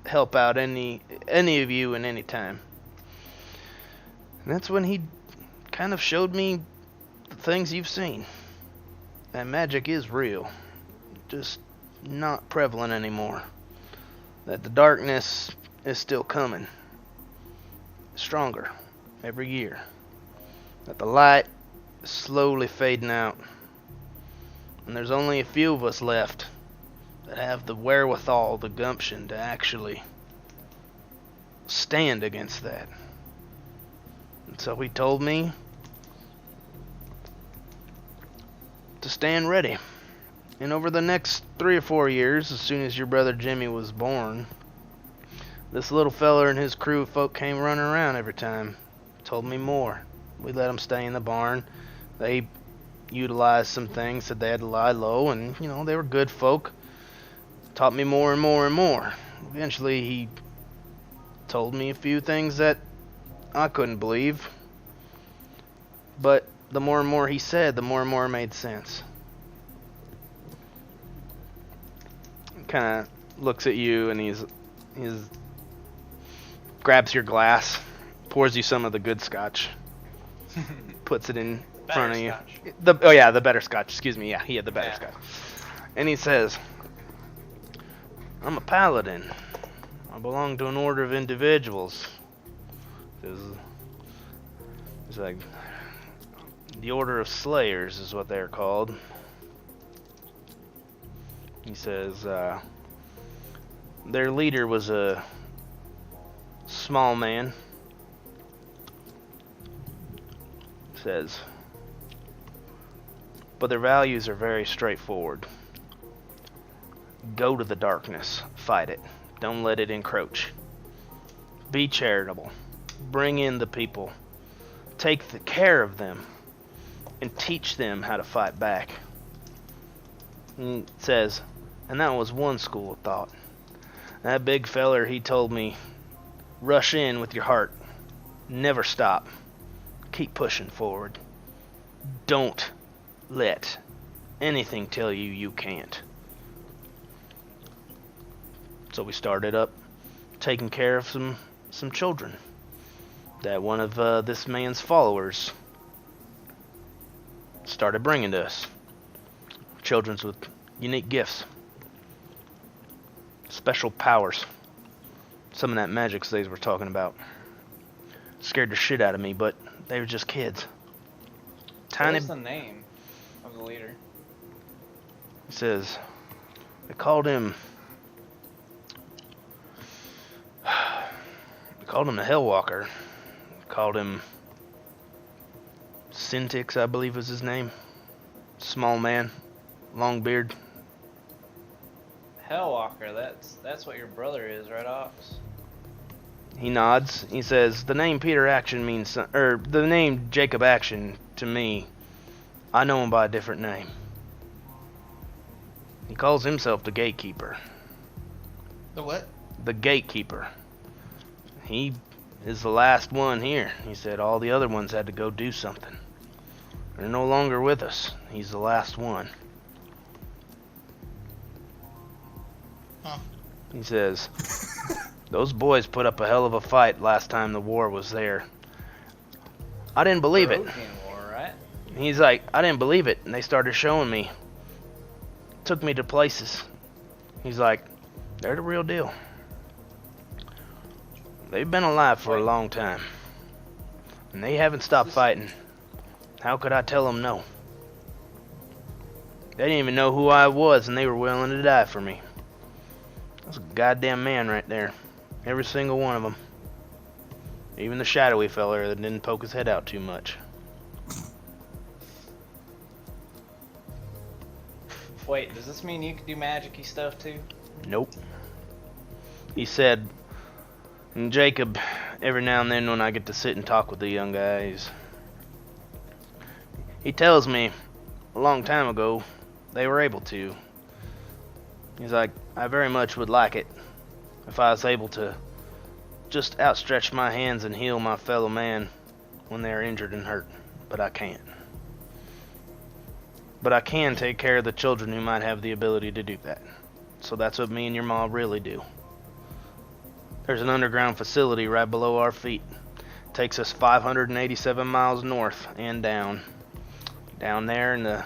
help out any of you in any time. And that's when he kind of showed me the things you've seen. That magic is real, just not prevalent anymore. That the darkness is still coming, stronger every year. That the light is slowly fading out. And there's only a few of us left that have the wherewithal, the gumption to actually stand against that. And so he told me to stand ready. And over the next 3 or 4 years, as soon as your brother Jimmy was born, this little feller and his crew of folk came running around every time. Told me more. We let them stay in the barn. They utilized some things, said they had to lie low, and, you know, they were good folk. Taught me more and more and more. Eventually, he told me a few things that I couldn't believe. But the more and more he said, the more and more it made sense. Kind of looks at you, and he's grabs your glass, pours you some of the good scotch, puts it in front of you. The better scotch. Excuse me. Yeah, he had the better scotch. And he says, I'm a paladin. I belong to an order of individuals. It's like the Order of Slayers is what they're called. He says their leader was a small man. Says, but their values are very straightforward. Go to the darkness, fight it. Don't let it encroach. Be charitable. Bring in the people. Take the care of them. and teach them how to fight back. And it says, and that was one school of thought. That big feller, he told me, rush in with your heart. Never stop. Keep pushing forward. Don't let anything tell you you can't. So we started up taking care of some children that one of this man's followers started bringing to us. Children with unique gifts, special powers. Some of that magic they were talking about scared the shit out of me, but they were just kids. Tiny. What was the name of the leader? He says they called him the Hellwalker. Called him Syntix, I believe was his name. Small man, long beard. Hellwalker, that's what your brother is, right, Ox? He nods. He says, the name Peter Action means, or the name Jacob Action, to me, I know him by a different name. He calls himself the Gatekeeper. The what? The Gatekeeper. He is the last one here. He said all the other ones had to go do something. They're no longer with us. He's the last one. Huh. He says, those boys put up a hell of a fight last time the war was there. I didn't believe it. Peruvian War, right? He's like, I didn't believe it, and they started showing me. Took me to places. He's like, they're the real deal. They've been alive for a long time, and they haven't stopped fighting. How could I tell them no? They didn't even know who I was, and they were willing to die for me. That's a goddamn man right there. Every single one of them. Even the shadowy feller that didn't poke his head out too much. Wait, does this mean you can do magic-y stuff too? Nope. He said, and Jacob, every now and then when I get to sit and talk with the young guys, he tells me a long time ago they were able to. He's like, I very much would like it if I was able to just outstretch my hands and heal my fellow man when they're injured and hurt, but I can't. But I can take care of the children who might have the ability to do that. So that's what me and your mom really do. There's an underground facility right below our feet. Takes us 587 miles north and down. Down there in the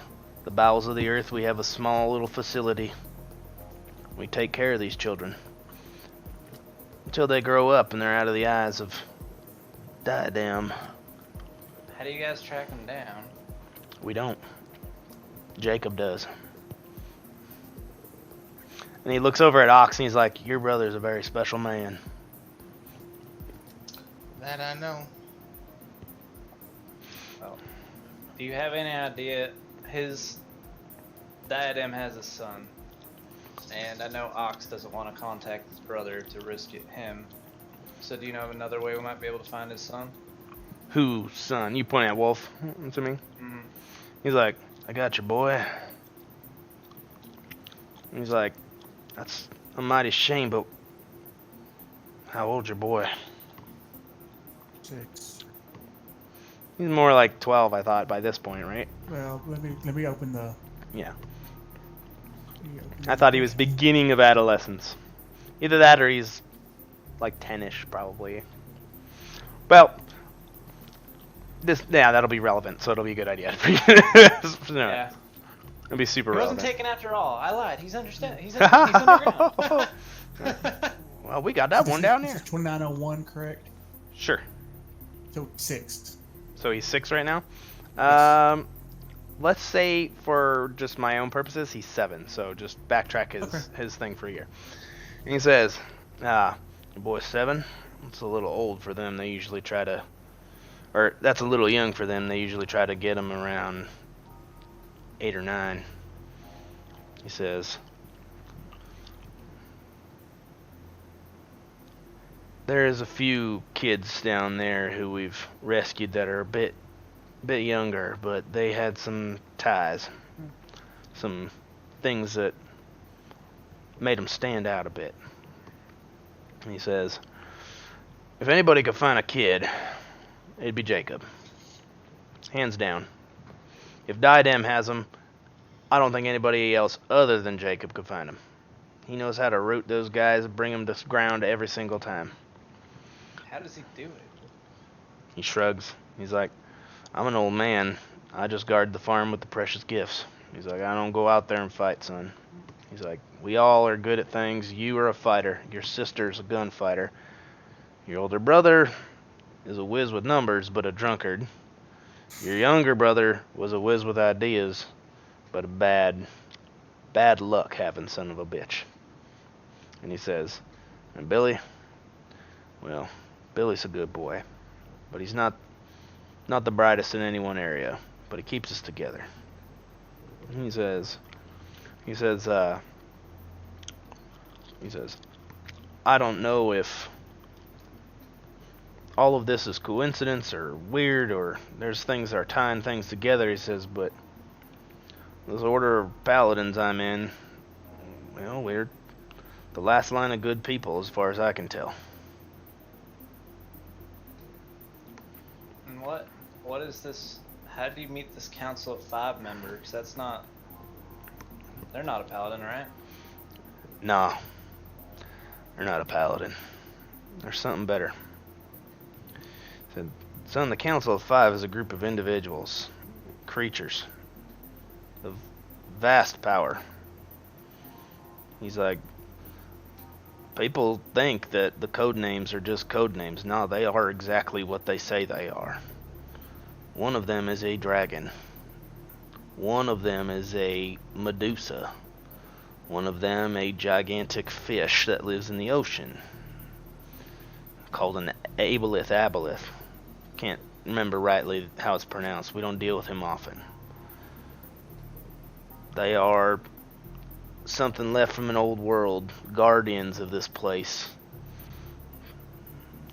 bowels of the earth, we have a small little facility. We take care of these children until they grow up and they're out of the eyes of Dnd5e. How do you guys track them down? We don't. Jacob does. And he looks over at Ox and he's like, your brother's a very special man. That I know. Oh. Do you have any idea? His Diadem has a son. And I know Ox doesn't want to contact his brother to risk him. So do you know of another way we might be able to find his son? Whose son? You point at Wolf to me? Mm-hmm. He's like, I got your boy. And he's like, that's a mighty shame, but how old's your boy? 6. He's more like 12, I thought, by this point, right? Well, let me open the. Yeah. let me open I thought he was beginning of adolescence. Either that or he's like 10-ish, probably. Well, that'll be relevant, so it'll be a good idea. No, Yeah. it'll be super He wasn't relevant. taken after all. I lied. He's underground. He's underground. Well, we got that one down This here. is 2901, correct? Sure. So 6. So he's 6 right now? Let's say for just my own purposes, he's 7. So just backtrack his thing for a year. And he says, your boy's 7? It's a little old for them. They usually try to, or that's a little young for them. They usually try to get him around 8 or 9. He says, there's a few kids down there who we've rescued that are a bit bit younger, but they had some ties, some things that made them stand out a bit. He says, if anybody could find a kid, it'd be Jacob. Hands down. If Dnd5e has him, I don't think anybody else other than Jacob could find him. He knows how to root those guys and bring them to ground every single time. How does he do it? He shrugs. He's like, I'm an old man. I just guard the farm with the precious gifts. He's like, I don't go out there and fight, son. He's like, we all are good at things. You are a fighter. Your sister's a gunfighter. Your older brother is a whiz with numbers, but a drunkard. Your younger brother was a whiz with ideas, but a bad luck having son of a bitch. And he says, and Billy, well, Billy's a good boy, but he's not the brightest in any one area, but he keeps us together. He says, I don't know if all of this is coincidence or weird or there's things that are tying things together, he says, but this order of paladins I'm in, well, we're the last line of good people as far as I can tell. And what is this? How do you meet this council of 5 members? They're not a paladin, right? Nah, they're not a paladin. There's something better. Said, son, the Council of 5 is a group of individuals, creatures, of vast power. He's like, people think that the code names are just code names. No, they are exactly what they say they are. One of them is a dragon. One of them is a Medusa. One of them a gigantic fish that lives in the ocean, called an aboleth. Can't remember rightly how it's pronounced. We don't deal with him often. They are something left from an old world, guardians of this place.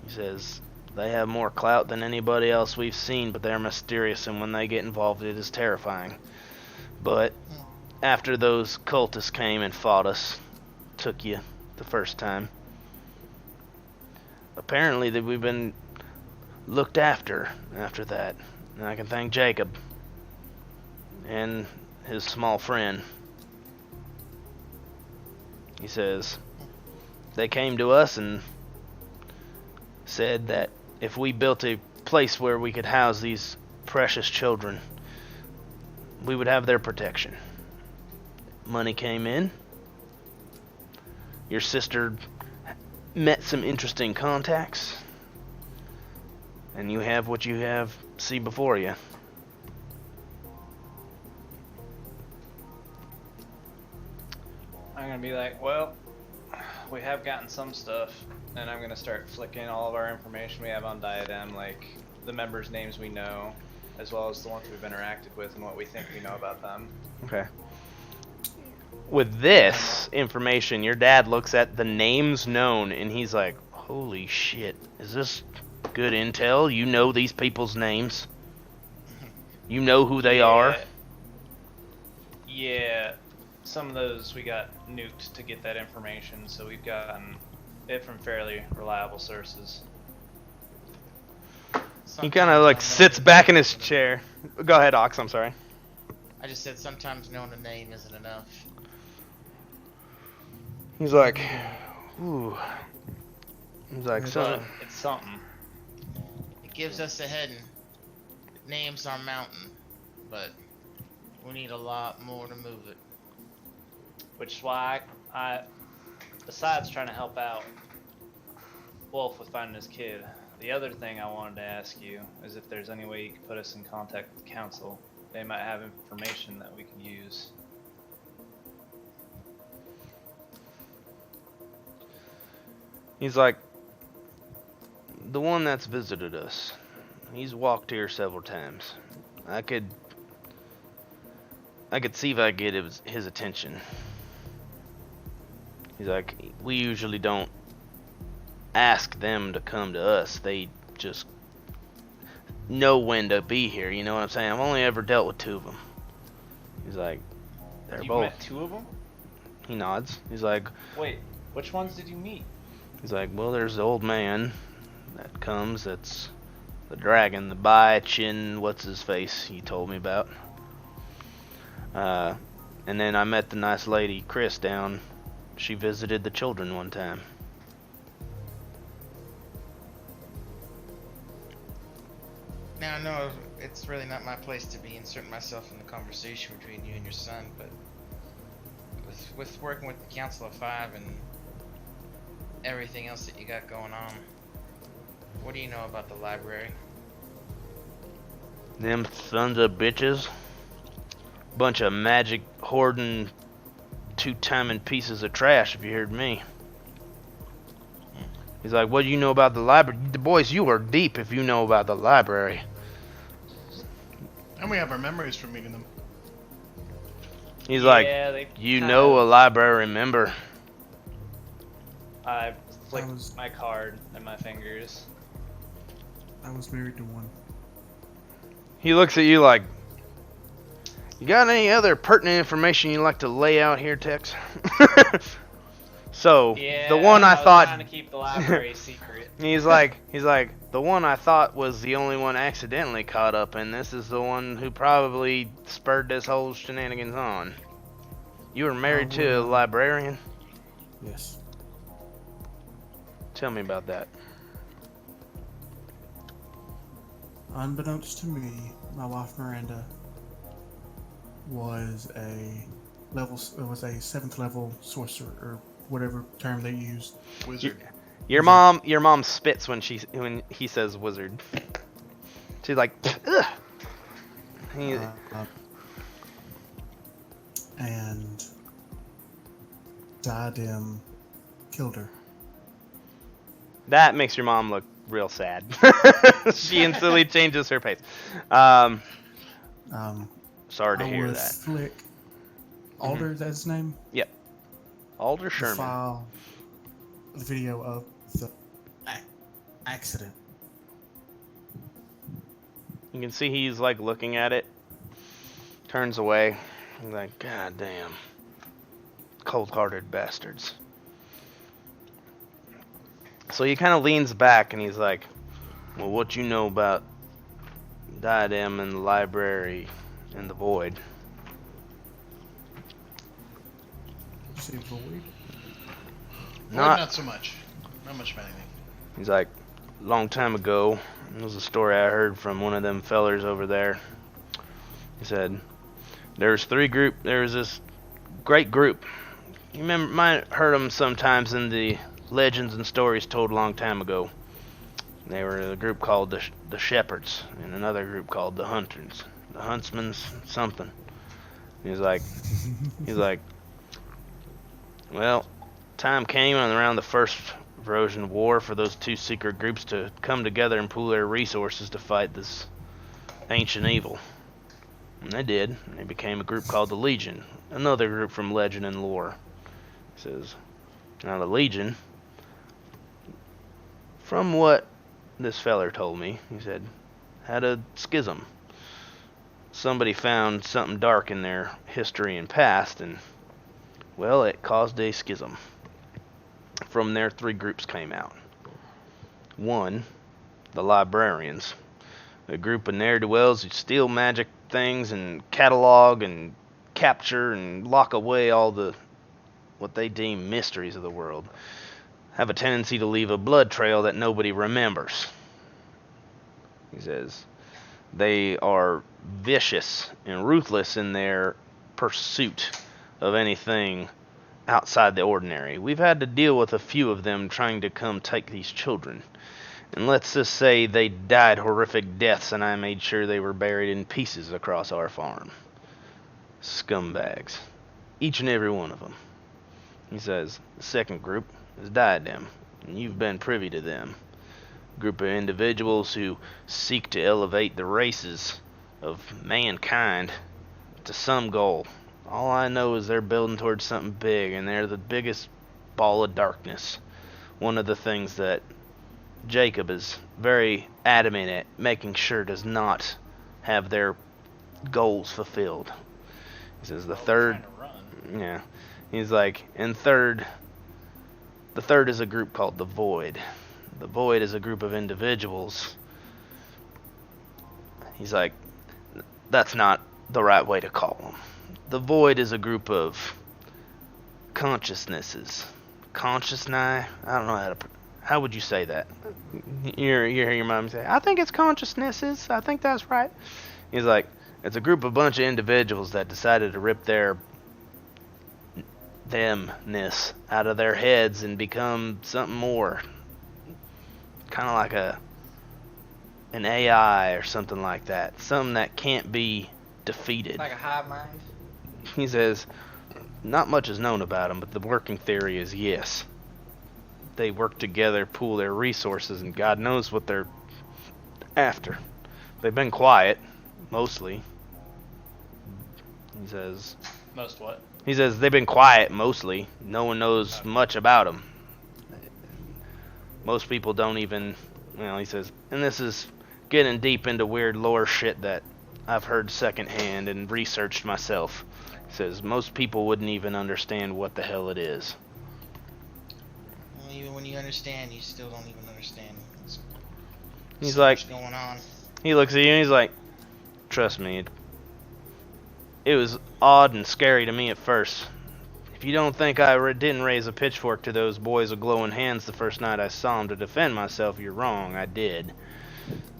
He says they have more clout than anybody else we've seen, but they're mysterious, and when they get involved it is terrifying. But after those cultists came and fought us, took you the first time, apparently that we've been looked after that. And I can thank Jacob and his small friend. He says they came to us and said that if we built a place where we could house these precious children, we would have their protection. Money came in. Your sister met some interesting contacts, and you have what you have see before you. I'm gonna be like, well, we have gotten some stuff, and I'm gonna start flicking all of our information we have on Diadem, like the members' names we know, as well as the ones we've interacted with and what we think we know about them. Okay. With this information, your dad looks at the names known, and he's like, holy shit, is this good intel? You know these people's names? You know who they are? Yeah, some of those we got nuked to get that information, so we've gotten it from fairly reliable sources. He kind of like sits back in his chair. Go ahead, Ox, I'm sorry. I just said sometimes knowing a name isn't enough. He's like, ooh. He's like, But son. it's something. It gives us a heading. It names our mountain, but we need a lot more to move it. Which is why I besides trying to help out Wolf with finding his kid, the other thing I wanted to ask you is if there's any way you could put us in contact with the council. They might have information that we could use. He's like, the one that's visited us. He's walked here several times. I could see if I could get his attention. He's like, we usually don't ask them to come to us. They just know when to be here. You know what I'm saying? I've only ever dealt with 2 of them. He's like, they're You both. met 2 of them? He nods. He's like, Wait, which ones did you meet? he's like, well, there's the old man that comes. That's the dragon, the Chin. What's his face? He told me about. And then I met the nice lady, Chris, down. She visited the children one time. Now I know it's really not my place to be inserting myself in the conversation between you and your son, but with working with the Council of 5 and everything else that you got going on, what do you know about the library? Them sons of bitches. Bunch of magic hoarding, 2-timing pieces of trash, if you heard me. He's like, what do you know about the library? The boys, you are deep if you know about the library. And we have our memories from meeting them. He's like, they you kind know a of- library member. I flicked was- my card in my fingers. I was married to one. He looks at you like, you got any other pertinent information you'd like to lay out here, Tex? So, Yeah, the one I was thought... trying to keep the library secret. He's like, the one I thought was the only one accidentally caught up in this is the one who probably spurred this whole shenanigans on. You were married to a librarian? Yes. Tell me about that. Unbeknownst to me, my wife Miranda was a 7th level sorcerer, or whatever term they used. Wizard. Your mom spits when he says wizard. She's like, ugh. And Diadem killed her. That makes your mom look real sad. She instantly changes her pace. Sorry to I hear would that. flick Alder, is that his name? Yep. Alder The Sherman. file, the video of the accident. You can see he's like looking at it, turns away. He's like, God damn. Cold-hearted bastards. So he kind of leans back and he's like, well, what you know about Diadem and the library and the void? You say void? Not so much. Not much of anything. He's like, long time ago, it was a story I heard from one of them fellers over there. He said, there was this great group. You might have heard them sometimes in the legends and stories told a long time ago. They were a group called the Shepherds, and another group called the Hunters. The Huntsmans, something. He's like, well, time came and around the first Verosian War for those 2 secret groups to come together and pool their resources to fight this ancient evil. And they did. And they became a group called the Legion, another group from legend and lore. He says, now the Legion, from what this feller told me, he said, had a schism. Somebody found something dark in their history and past, and, well, it caused a schism. From there, 3 groups came out. 1, the Librarians, a group of ne'er-do-wells who steal magic things and catalog and capture and lock away all the what they deem mysteries of the world. Have a tendency to leave a blood trail that nobody remembers. He says they are vicious and ruthless in their pursuit of anything outside the ordinary. We've had to deal with a few of them trying to come take these children. And let's just say they died horrific deaths and I made sure they were buried in pieces across our farm. Scumbags. Each and every one of them. He says, the second group is Diadem, and you've been privy to them. A group of individuals who seek to elevate the races of mankind to some goal. All I know is they're building towards something big, and they're the biggest ball of darkness. One of the things that Jacob is very adamant at making sure does not have their goals fulfilled. He says the third, yeah, he's like, and third, the third is a group called the Void. The Void is a group of individuals. He's like, that's not the right way to call them. The Void is a group of consciousnesses. Consciousness? I don't know how would you say that? You're hearing your mom say, I think it's consciousnesses. I think that's right. He's like, it's a group of bunch of individuals that decided to rip their themness out of their heads and become something more. Kind of like an AI or something like that. Something that can't be defeated. Like a hive mind? He says, not much is known about them, but the working theory is yes. They work together, pool their resources, and God knows what they're after. They've been quiet, mostly. He says... Most what? He says they've been quiet, mostly. No one knows much about them. Most people don't even... Well, he says, and this is getting deep into weird lore shit that I've heard secondhand and researched myself. He says most people wouldn't even understand what the hell it is. Well, even when you understand, you still don't even understand. He's like, what's going on. He looks at you and he's like, trust me, it was odd and scary to me at first. If you don't think I didn't raise a pitchfork to those boys with glowing hands the first night I saw them to defend myself, you're wrong. I did.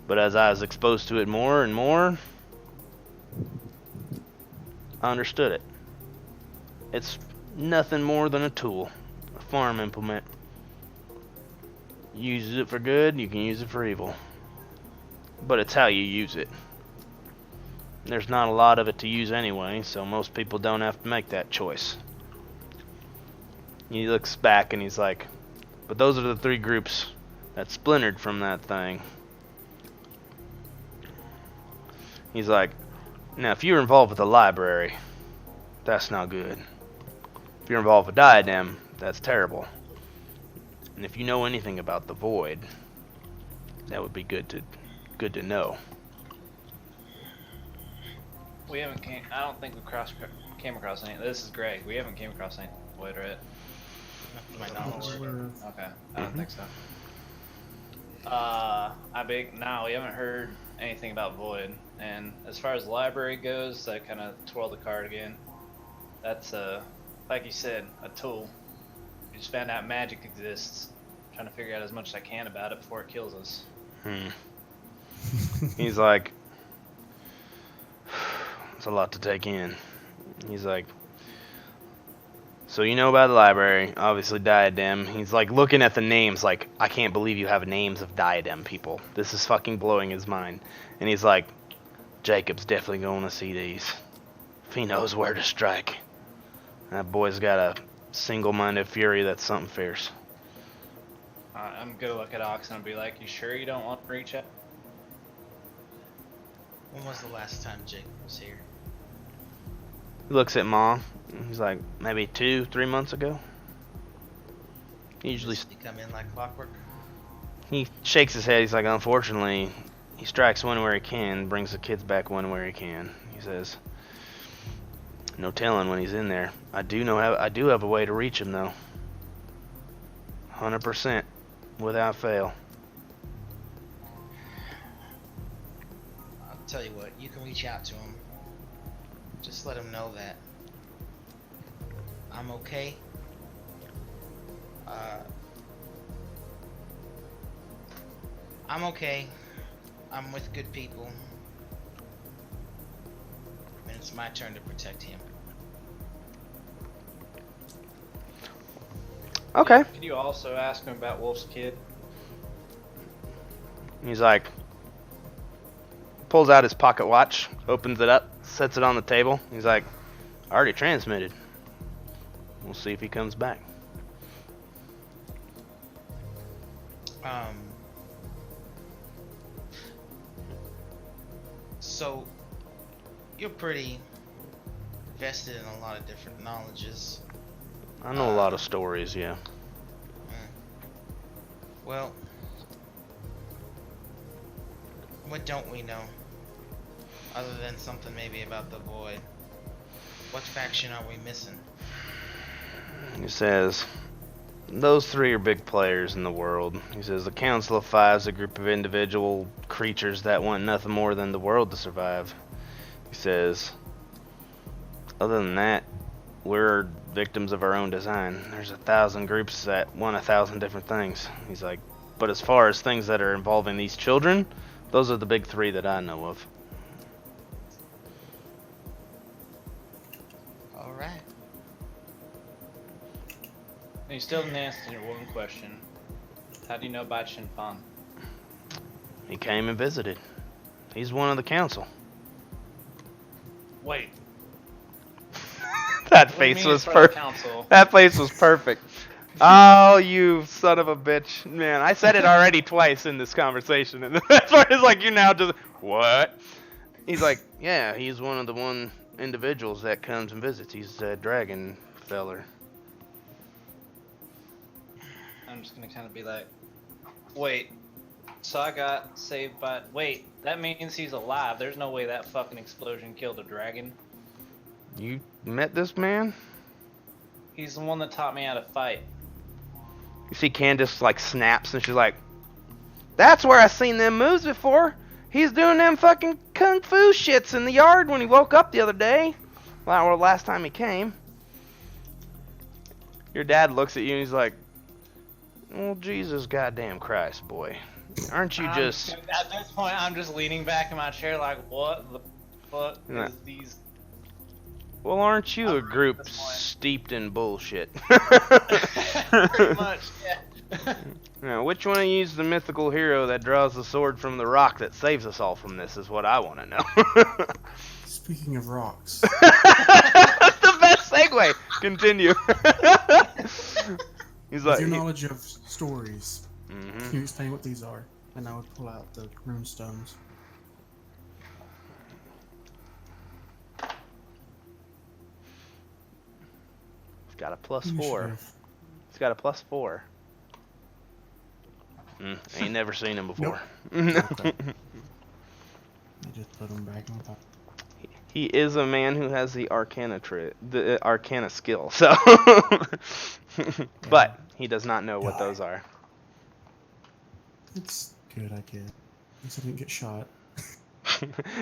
But as I was exposed to it more and more, I understood it. It's nothing more than a tool, a farm implement. You use it for good, you can use it for evil. But it's how you use it. There's not a lot of it to use anyway, so most people don't have to make that choice. He looks back and he's like, but those are the three groups that splintered from that thing. He's like, now if you're involved with the library, that's not good. If you're involved with Diadem, that's terrible. And if you know anything about the Void, that would be good to know. We haven't I don't think we came across any. This is Greg. We haven't came across any Void, right? Not to my knowledge. Okay, I don't think so. No, we haven't heard anything about Void. And as far as the library goes, I kind of twirl the card again. That's like you said, a tool. We just found out magic exists. I'm trying to figure out as much as I can about it before it kills us. He's like, it's a lot to take in. He's like, so you know about the library, obviously Diadem. He's like looking at the names like, I can't believe you have names of Diadem people. This is fucking blowing his mind. And he's like, Jacob's definitely going to see these. If he knows where to strike. That boy's got a single-minded fury that's something fierce. I'm gonna look at Ox and be like, you sure you don't want to reach out? When was the last time Jake was here? He looks at Mom. He's like, maybe 2-3 months ago. Usually Does he come in like clockwork? he shakes his head. He's like, unfortunately, he strikes one where he can, brings the kids back one where he can. He says, no telling when he's in there. I do have a way to reach him though. 100%, without fail. I'll tell you what, you can reach out to him. Just let him know that I'm okay. I'm okay. I'm with good people. And it's my turn to protect him. Okay. Could you also ask him about Wolf's kid? He's like, pulls out his pocket watch, opens it up, sets it on the table. He's like, I already transmitted. We'll see if he comes back. So you're pretty vested in a lot of different knowledges. I know a lot of stories, yeah. Well, What don't we know? Other than something maybe about the void. What faction are we missing? He says, those three are big players in the world. He says the Council of Five is a group of individual creatures that want nothing more than the world to survive. He says, other than that, we're victims of our own design. There's 1,000 groups that want 1,000 different things. He's like, but as far as things that are involving these children, those are the big three that I know of. Alright. You still didn't answer your one question. How do you know about Shinfan? He came and visited. He's one of the council. Wait. That What do you face mean was it's for the perfect. council? That face was perfect. Oh, you son of a bitch. Man, I said it already twice in this conversation. And that's why it's like, you now just, what? He's like, yeah, he's one of the individuals that comes and visits. He's a dragon feller. I'm just gonna kind of be like, wait. So I got saved by. Wait, that means he's alive. There's no way that fucking explosion killed a dragon. You met this man? He's the one that taught me how to fight. You see Candace like snaps and she's like, that's where I seen them moves before. He's doing them fucking kung fu shits in the yard when he woke up the other day. Well, last time he came. Your dad looks at you and he's like, well, Jesus goddamn Christ, boy. Aren't you just... At this point, I'm just leaning back in my chair like, what the fuck Yeah. is these... Well, aren't you a I'm group at this point. steeped in bullshit? Pretty much, yeah. Now, which one of you is the mythical hero that draws the sword from the rock that saves us all from this is what I want to know. Speaking of rocks, That's the best segue. Continue. He's with like, your knowledge of stories, Mhm. can you explain what these are? And I would pull out the rune stones. He's got a +4. Initiative. He's got a +4. Ain't never seen him before. Okay. I just put them back on top. He is a man who has the arcana skill. So, but he does not know what those are. It's good, I guess. At least I didn't get shot.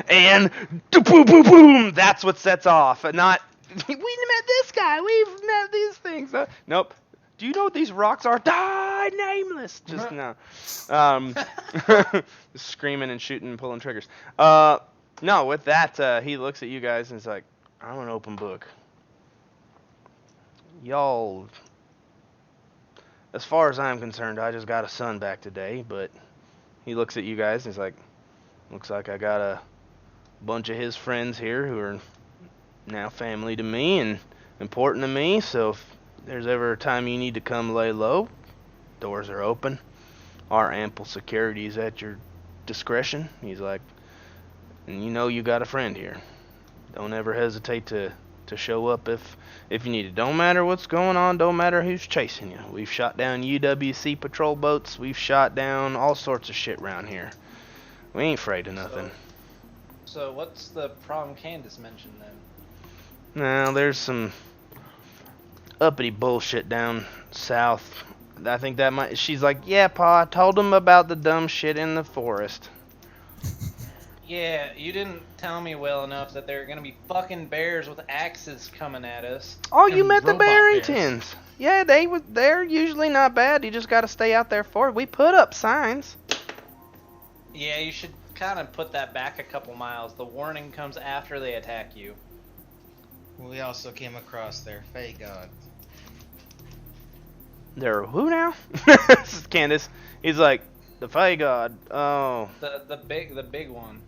And boom, boom, boom. That's what sets off. Not we met this guy. We've met these things. Nope. Do you know what these rocks are? Die nameless. Just no. Screaming and shooting and pulling triggers. No. With that, he looks at you guys and is like, "I'm an open book. Y'all. As far as I'm concerned, I just got a son back today. But he looks at you guys and he's like, looks like I got a bunch of his friends here who are now family to me and important to me. So if there's ever a time you need to come lay low, doors are open. Our ample security is at your discretion." He's like, and you know you got a friend here. Don't ever hesitate to show up if you need it. Don't matter what's going on. Don't matter who's chasing you. We've shot down UWC patrol boats. We've shot down all sorts of shit around here. We ain't afraid of nothing. So what's the problem Candace mentioned then? Now, there's some uppity bullshit down south. I think that might... She's like, yeah, Pa, I told him about the dumb shit in the forest. Yeah, you didn't tell me well enough that there are gonna be fucking bears with axes coming at us. Oh, you And met the robot Barringtons. Yeah, they're usually not bad. You just gotta stay out there for it. We put up signs. Yeah, you should kind of put that back a couple miles. The warning comes after they attack you. We also came across their Fey god. They're who now? This is Candace. He's like, the Fey God. Oh. The big one.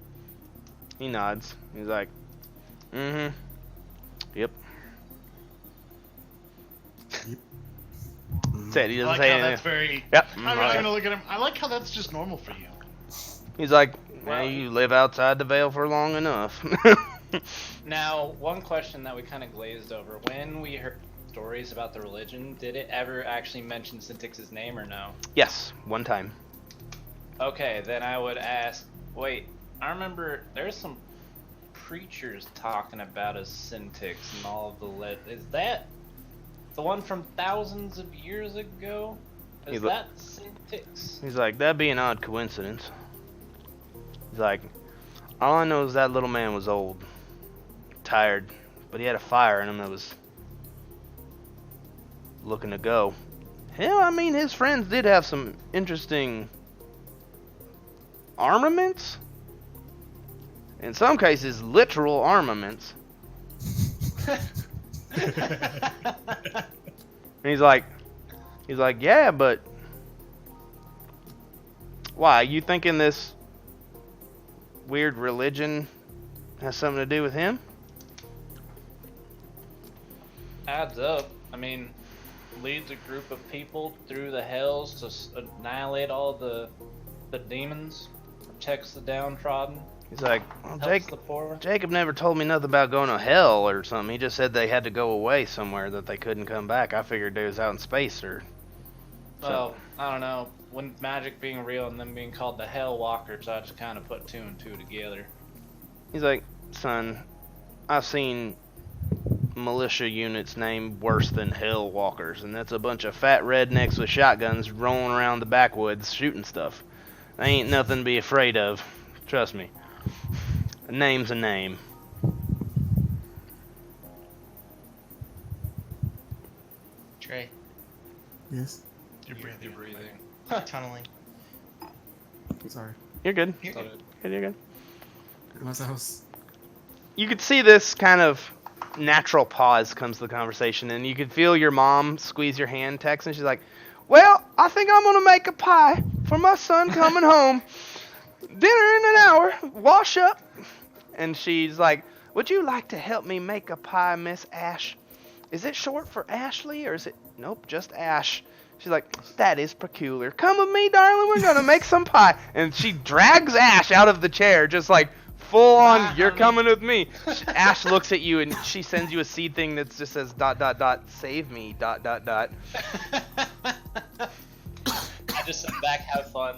He nods. He's like, mm-hmm. Yep. Said he I doesn't like say how anything. that's very. Yep. I'm not gonna look at him. I like how that's just normal for you. He's like, well, Well, you live outside the veil for long enough. Now, one question that we kind of glazed over. When we heard stories about the religion, did it ever actually mention Syntix's name or no? Yes, one time. Okay, then I would ask, Wait, I remember there's some preachers talking about a Syntix and all of the is that the one from thousands of years ago? Is that Syntix? He's like, that'd be an odd coincidence. He's like, all I know is that little man was old, tired, but he had a fire in him that was looking to go. Hell, I mean, his friends did have some interesting armaments. In some cases, literal armaments. And he's like, yeah, but why? You thinking this weird religion has something to do with him? Adds up. I mean, leads a group of people through the hells to annihilate all the demons, protects the downtrodden. He's like, well, helps the poor. Jacob never told me nothing about going to hell or something. He just said they had to go away somewhere, that they couldn't come back. I figured they was out in space or Well, I don't know. When magic being real and them being called the Hell Walkers, I just kind of put two and two together. He's like, son, I've seen militia units named worse than Hell Walkers, and that's a bunch of fat rednecks with shotguns rolling around the backwoods shooting stuff. They ain't nothing to be afraid of. Trust me. A name's a name. Trey, Yes. You're breathing. tunneling. Sorry. You're good. You're good. You're good. Unless I was. You could see this kind of natural pause comes to the conversation, and you could feel your mom squeeze your hand, text, and she's like, well, I think I'm going to make a pie for my son coming home. Dinner in an hour. Wash up. And she's like, would you like to help me make a pie, Miss Ash? Is it short for Ashley, or is it... Nope, just Ash. She's like, that is peculiar. Come with me, darling. We're going to make some pie. And she drags Ash out of the chair, just like, full on, you're coming with me. Ash looks at you, and she sends you a seed thing that just says ... save me ... I just sent back, have fun.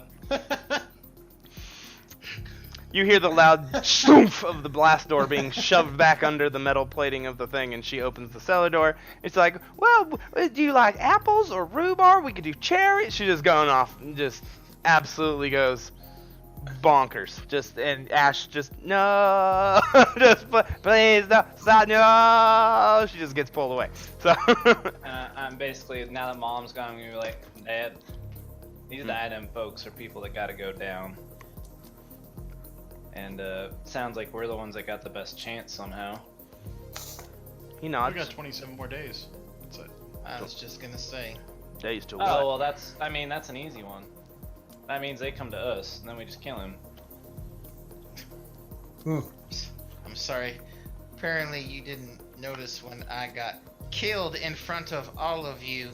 You hear the loud shoof of the blast door being shoved back under the metal plating of the thing, and she opens the cellar door. It's like, well, do you like apples or rhubarb? We could do cherry. She's just going off and just absolutely goes bonkers. And Ash just, no, just please, no, stop, no. She just gets pulled away. So I'm basically, now that mom's gone, I'm going to be like, Dad, these Dnd5e folks are people that got to go down. And sounds like we're the ones that got the best chance somehow. he nods. We got 27 more days. That's it. I was just gonna say. Days to Oh, what? well, that's an easy one. That means they come to us, and then we just kill him. I'm sorry. Apparently you didn't notice when I got killed in front of all of you.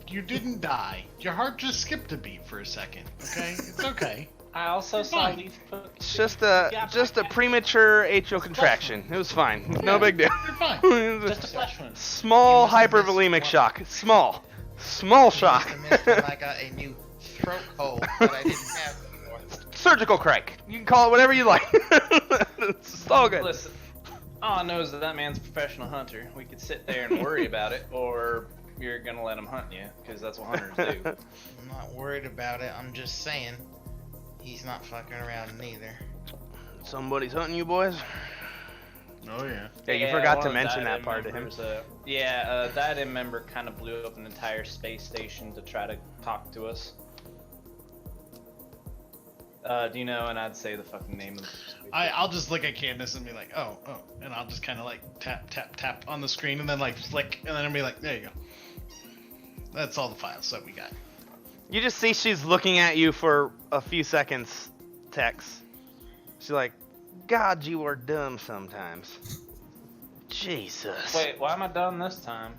You didn't die. Your heart just skipped a beat for a second. Okay, it's okay. I also saw these folks. It's just a premature atrial contraction. It was fine. No big deal. You're fine. Just a flesh wound. Small You must have missed hypervolemic one. shock. Small shock. I missed when I got a new throat hole that I didn't have anymore. Surgical crank. You can call it whatever you like. It's all good. Listen, all I know is that man's a professional hunter. We could sit there and worry about it, or you're gonna let him hunt you, because that's what hunters do. I'm not worried about it. I'm just saying he's not fucking around neither. Somebody's hunting you, boys. Oh yeah. Yeah, you forgot one to of the mention that Dnd5e part to him. members, that Dnd5e member kind of blew up an entire space station to try to talk to us. Do you know? And I'd say the fucking name of the space I'll just look at Candace and be like, oh, and I'll just kind of like tap on the screen and then like flick, and then I'll be like, there you go. That's all the files that we got. You just see she's looking at you for a few seconds, Tex. She's like, God, you are dumb sometimes. Jesus. Wait, why am I done this time?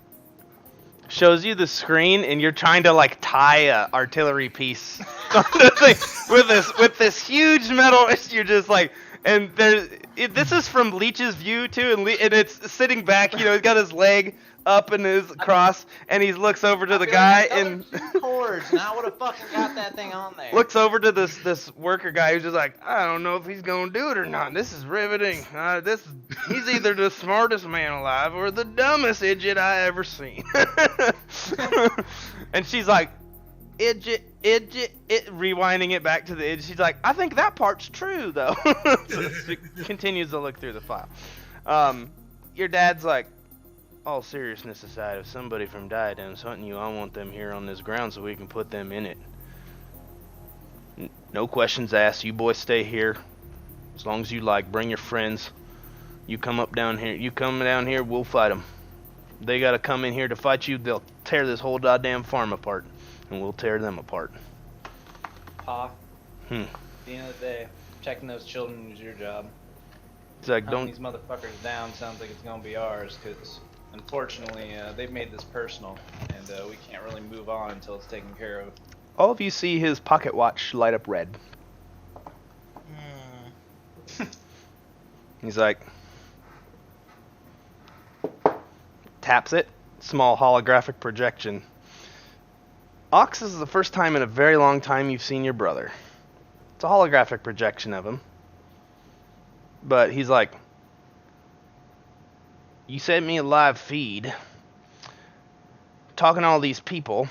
Shows you the screen, and you're trying to like tie a artillery piece on the thing with this huge metal. You're just like, and this is from Leech's view too, and it's sitting back. You know, he's got his leg up and his cross, and he looks over to the guy and cords, and I would have fucking got that thing on there. looks over to this worker guy who's just like, I don't know if he's gonna do it or not. This is riveting. He's either the smartest man alive or the dumbest idiot I ever seen. And she's like, idiot, rewinding it back to the idiot. She's like, I think that part's true though. So she continues to look through the file. Your dad's like, all seriousness aside, if somebody from Diadem's hunting you, I want them here on this ground so we can put them in it. No questions asked. You boys stay here as long as you like. Bring your friends. You come down here, we'll fight them. They gotta come in here to fight you, they'll tear this whole goddamn farm apart, and we'll tear them apart. Pa, at the end of the day, protecting those children is your job. It's like, Hunting don't. these motherfuckers down sounds like it's gonna be ours, because unfortunately, they've made this personal, and we can't really move on until it's taken care of. All of you see his pocket watch light up red. He's like, taps it, small holographic projection. Ox, this is the first time in a very long time you've seen your brother. It's a holographic projection of him. But he's like, you sent me a live feed talking to all these people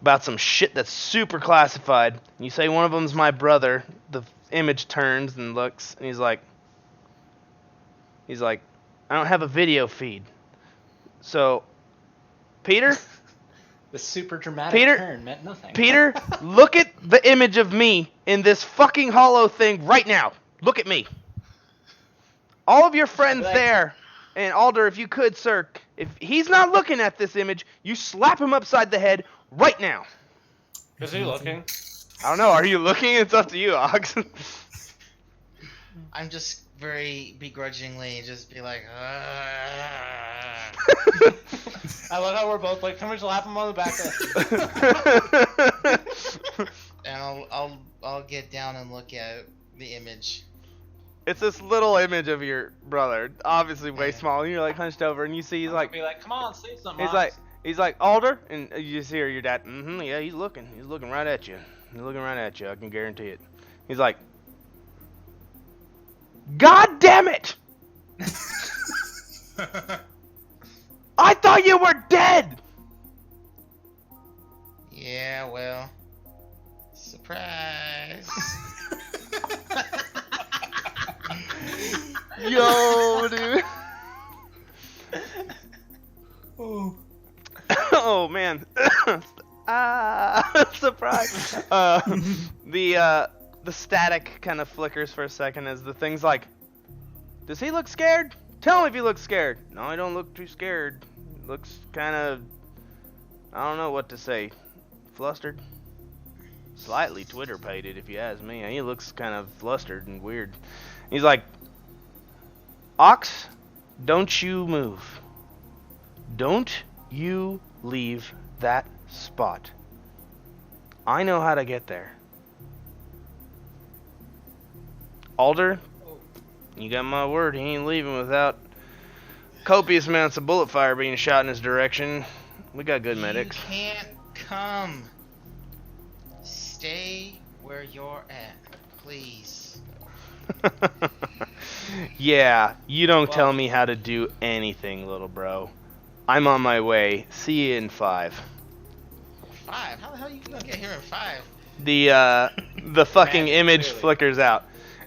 about some shit that's super classified. And you say one of them's my brother. The image turns and looks, and he's like, I don't have a video feed. So, Peter? The super dramatic Peter? turn meant nothing. Peter, look at the image of me in this fucking hollow thing right now. Look at me. All of your friends there, and Alder, if you could, sir, if he's not looking at this image, you slap him upside the head right now. Is he looking? I don't know. Are you looking? It's up to you, Ox. I'm just very begrudgingly just be like, I love how we're both like, can we slap him on the back of and I'll get down and look at the image. It's this little image of your brother, obviously way Yeah. small. And you're like hunched over, and you see he's like, be like, come on, say something. he's like Alder, and you just hear your dad. Yeah, he's looking right at you. He's looking right at you. I can guarantee it. He's like, God damn it! I thought you were dead! Yeah, well, surprise. Yo, dude. Oh, man. Surprise. The static kind of flickers for a second as the thing's like, does he look scared? Tell him if he looks scared. No, he don't look too scared. Looks kind of, I don't know what to say. Flustered? Slightly Twitter-pated, if you ask me. He looks kind of flustered and weird. He's like, Ox, don't you move. Don't you leave that spot. I know how to get there. Alder, you got my word, he ain't leaving without copious amounts of bullet fire being shot in his direction. We got good medics. You can't come. Stay where you're at, please. Yeah, you don't tell me how to do anything, little bro. I'm on my way. See you in 5. 5? How the hell you gonna get here in 5? The fucking Man, image clearly. flickers out.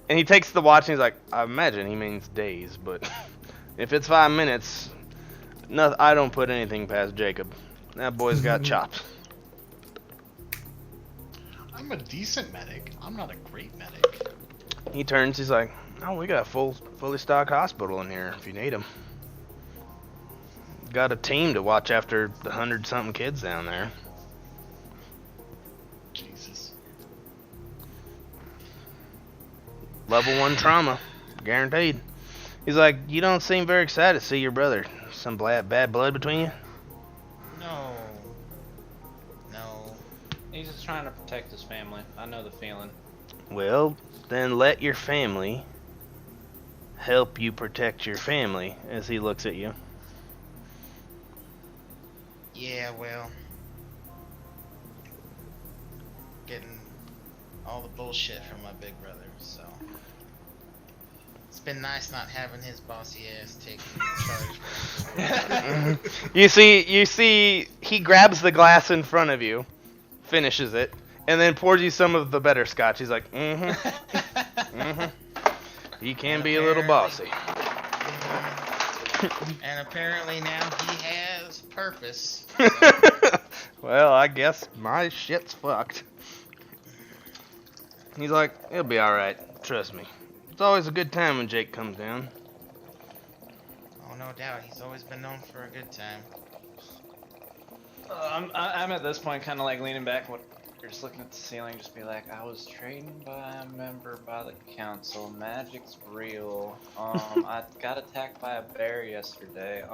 And he takes the watch and he's like, I imagine he means days, but if it's 5 minutes, no, I don't put anything past Jacob. That boy's got chops. I'm a decent medic. I'm not a great medic. He turns, he's like, oh, we got a fully stocked hospital in here if you need them. Got a team to watch after the 100-something kids down there. Jesus. Level 1 trauma, guaranteed. He's like, you don't seem very excited to see your brother. Some bad blood between you? No. He's just trying to protect his family. I know the feeling. Well, then let your family help you protect your family, as he looks at you. Yeah, well, getting all the bullshit from my big brother, so it's been nice not having his bossy ass taking charge. You see, he grabs the glass in front of you, finishes it, and then pours you some of the better scotch. He's like, He can be a little bossy. And apparently now he has purpose. Well, I guess my shit's fucked. He's like, it'll be alright. Trust me. It's always a good time when Jake comes down. Oh, no doubt. He's always been known for a good time. I'm at this point kind of like leaning back. You're just looking at the ceiling, just be like, I was trained by a member by the council. Magic's real. I got attacked by a bear yesterday.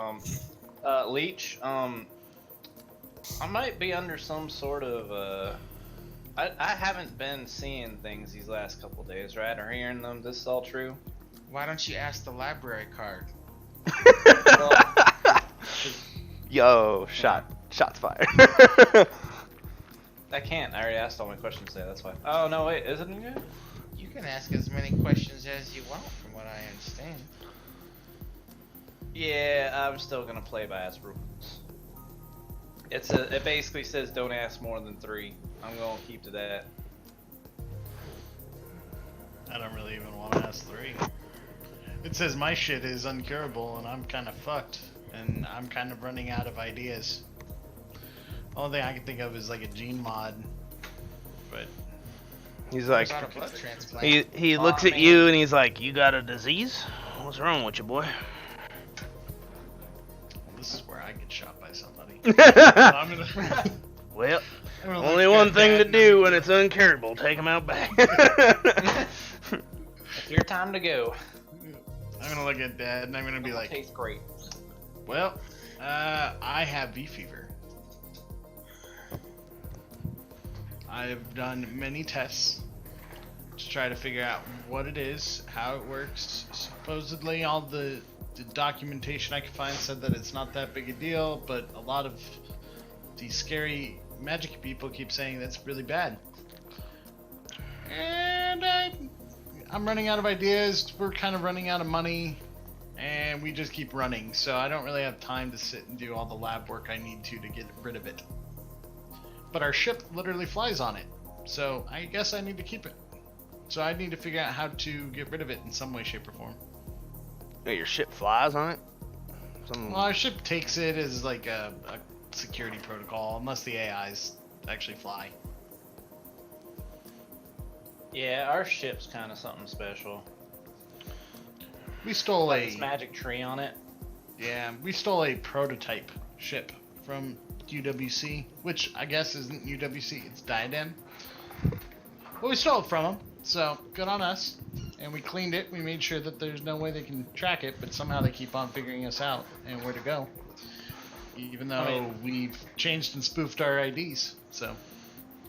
Leech, I might be under some sort of, I haven't been seeing things these last couple days, right? Or hearing them. This is all true? Why don't you ask the library card? Well, Yo, shots fired. I can't. I already asked all my questions today, that's why. Oh, no, wait. Isn't it good? You can ask as many questions as you want, from what I understand. Yeah, I'm still gonna play by its rules. It basically says don't ask more than 3. I'm gonna keep to that. I don't really even want to ask 3. It says my shit is uncurable and I'm kind of fucked. And I'm kind of running out of ideas. Only thing I can think of is like a gene mod. But He's like, What about a blood transplant? he looks at you and he's like, you got a disease? What's wrong with you, boy? this is where I get shot by somebody. Well, I'm gonna only look one at thing to Dad do when it's uncurable. Take him out back. It's your time to go. I'm gonna look at Dad and I'm gonna be like, Tastes great. well, I have V fever. I've done many tests to try to figure out what it is, how it works. Supposedly all the documentation I could find said that it's not that big a deal, but a lot of these scary magic people keep saying that's really bad. And I'm running out of ideas, we're kind of running out of money, and we just keep running, so I don't really have time to sit and do all the lab work I need to get rid of it. But our ship literally flies on it, so I guess I need to keep it. So I need to figure out how to get rid of it in some way, shape, or form. Your ship flies on it? Well, our ship takes it as like a security protocol, unless the AIs actually fly. Yeah, our ship's kind of something special. We stole Got this a magic tree on it. yeah, we stole a prototype ship from UWC, which I guess isn't UWC, it's Diadem. But we stole it from them, so good on us. And we cleaned it, we made sure that there's no way they can track it, but somehow they keep on figuring us out and where to go. Even though we've changed and spoofed our IDs, so.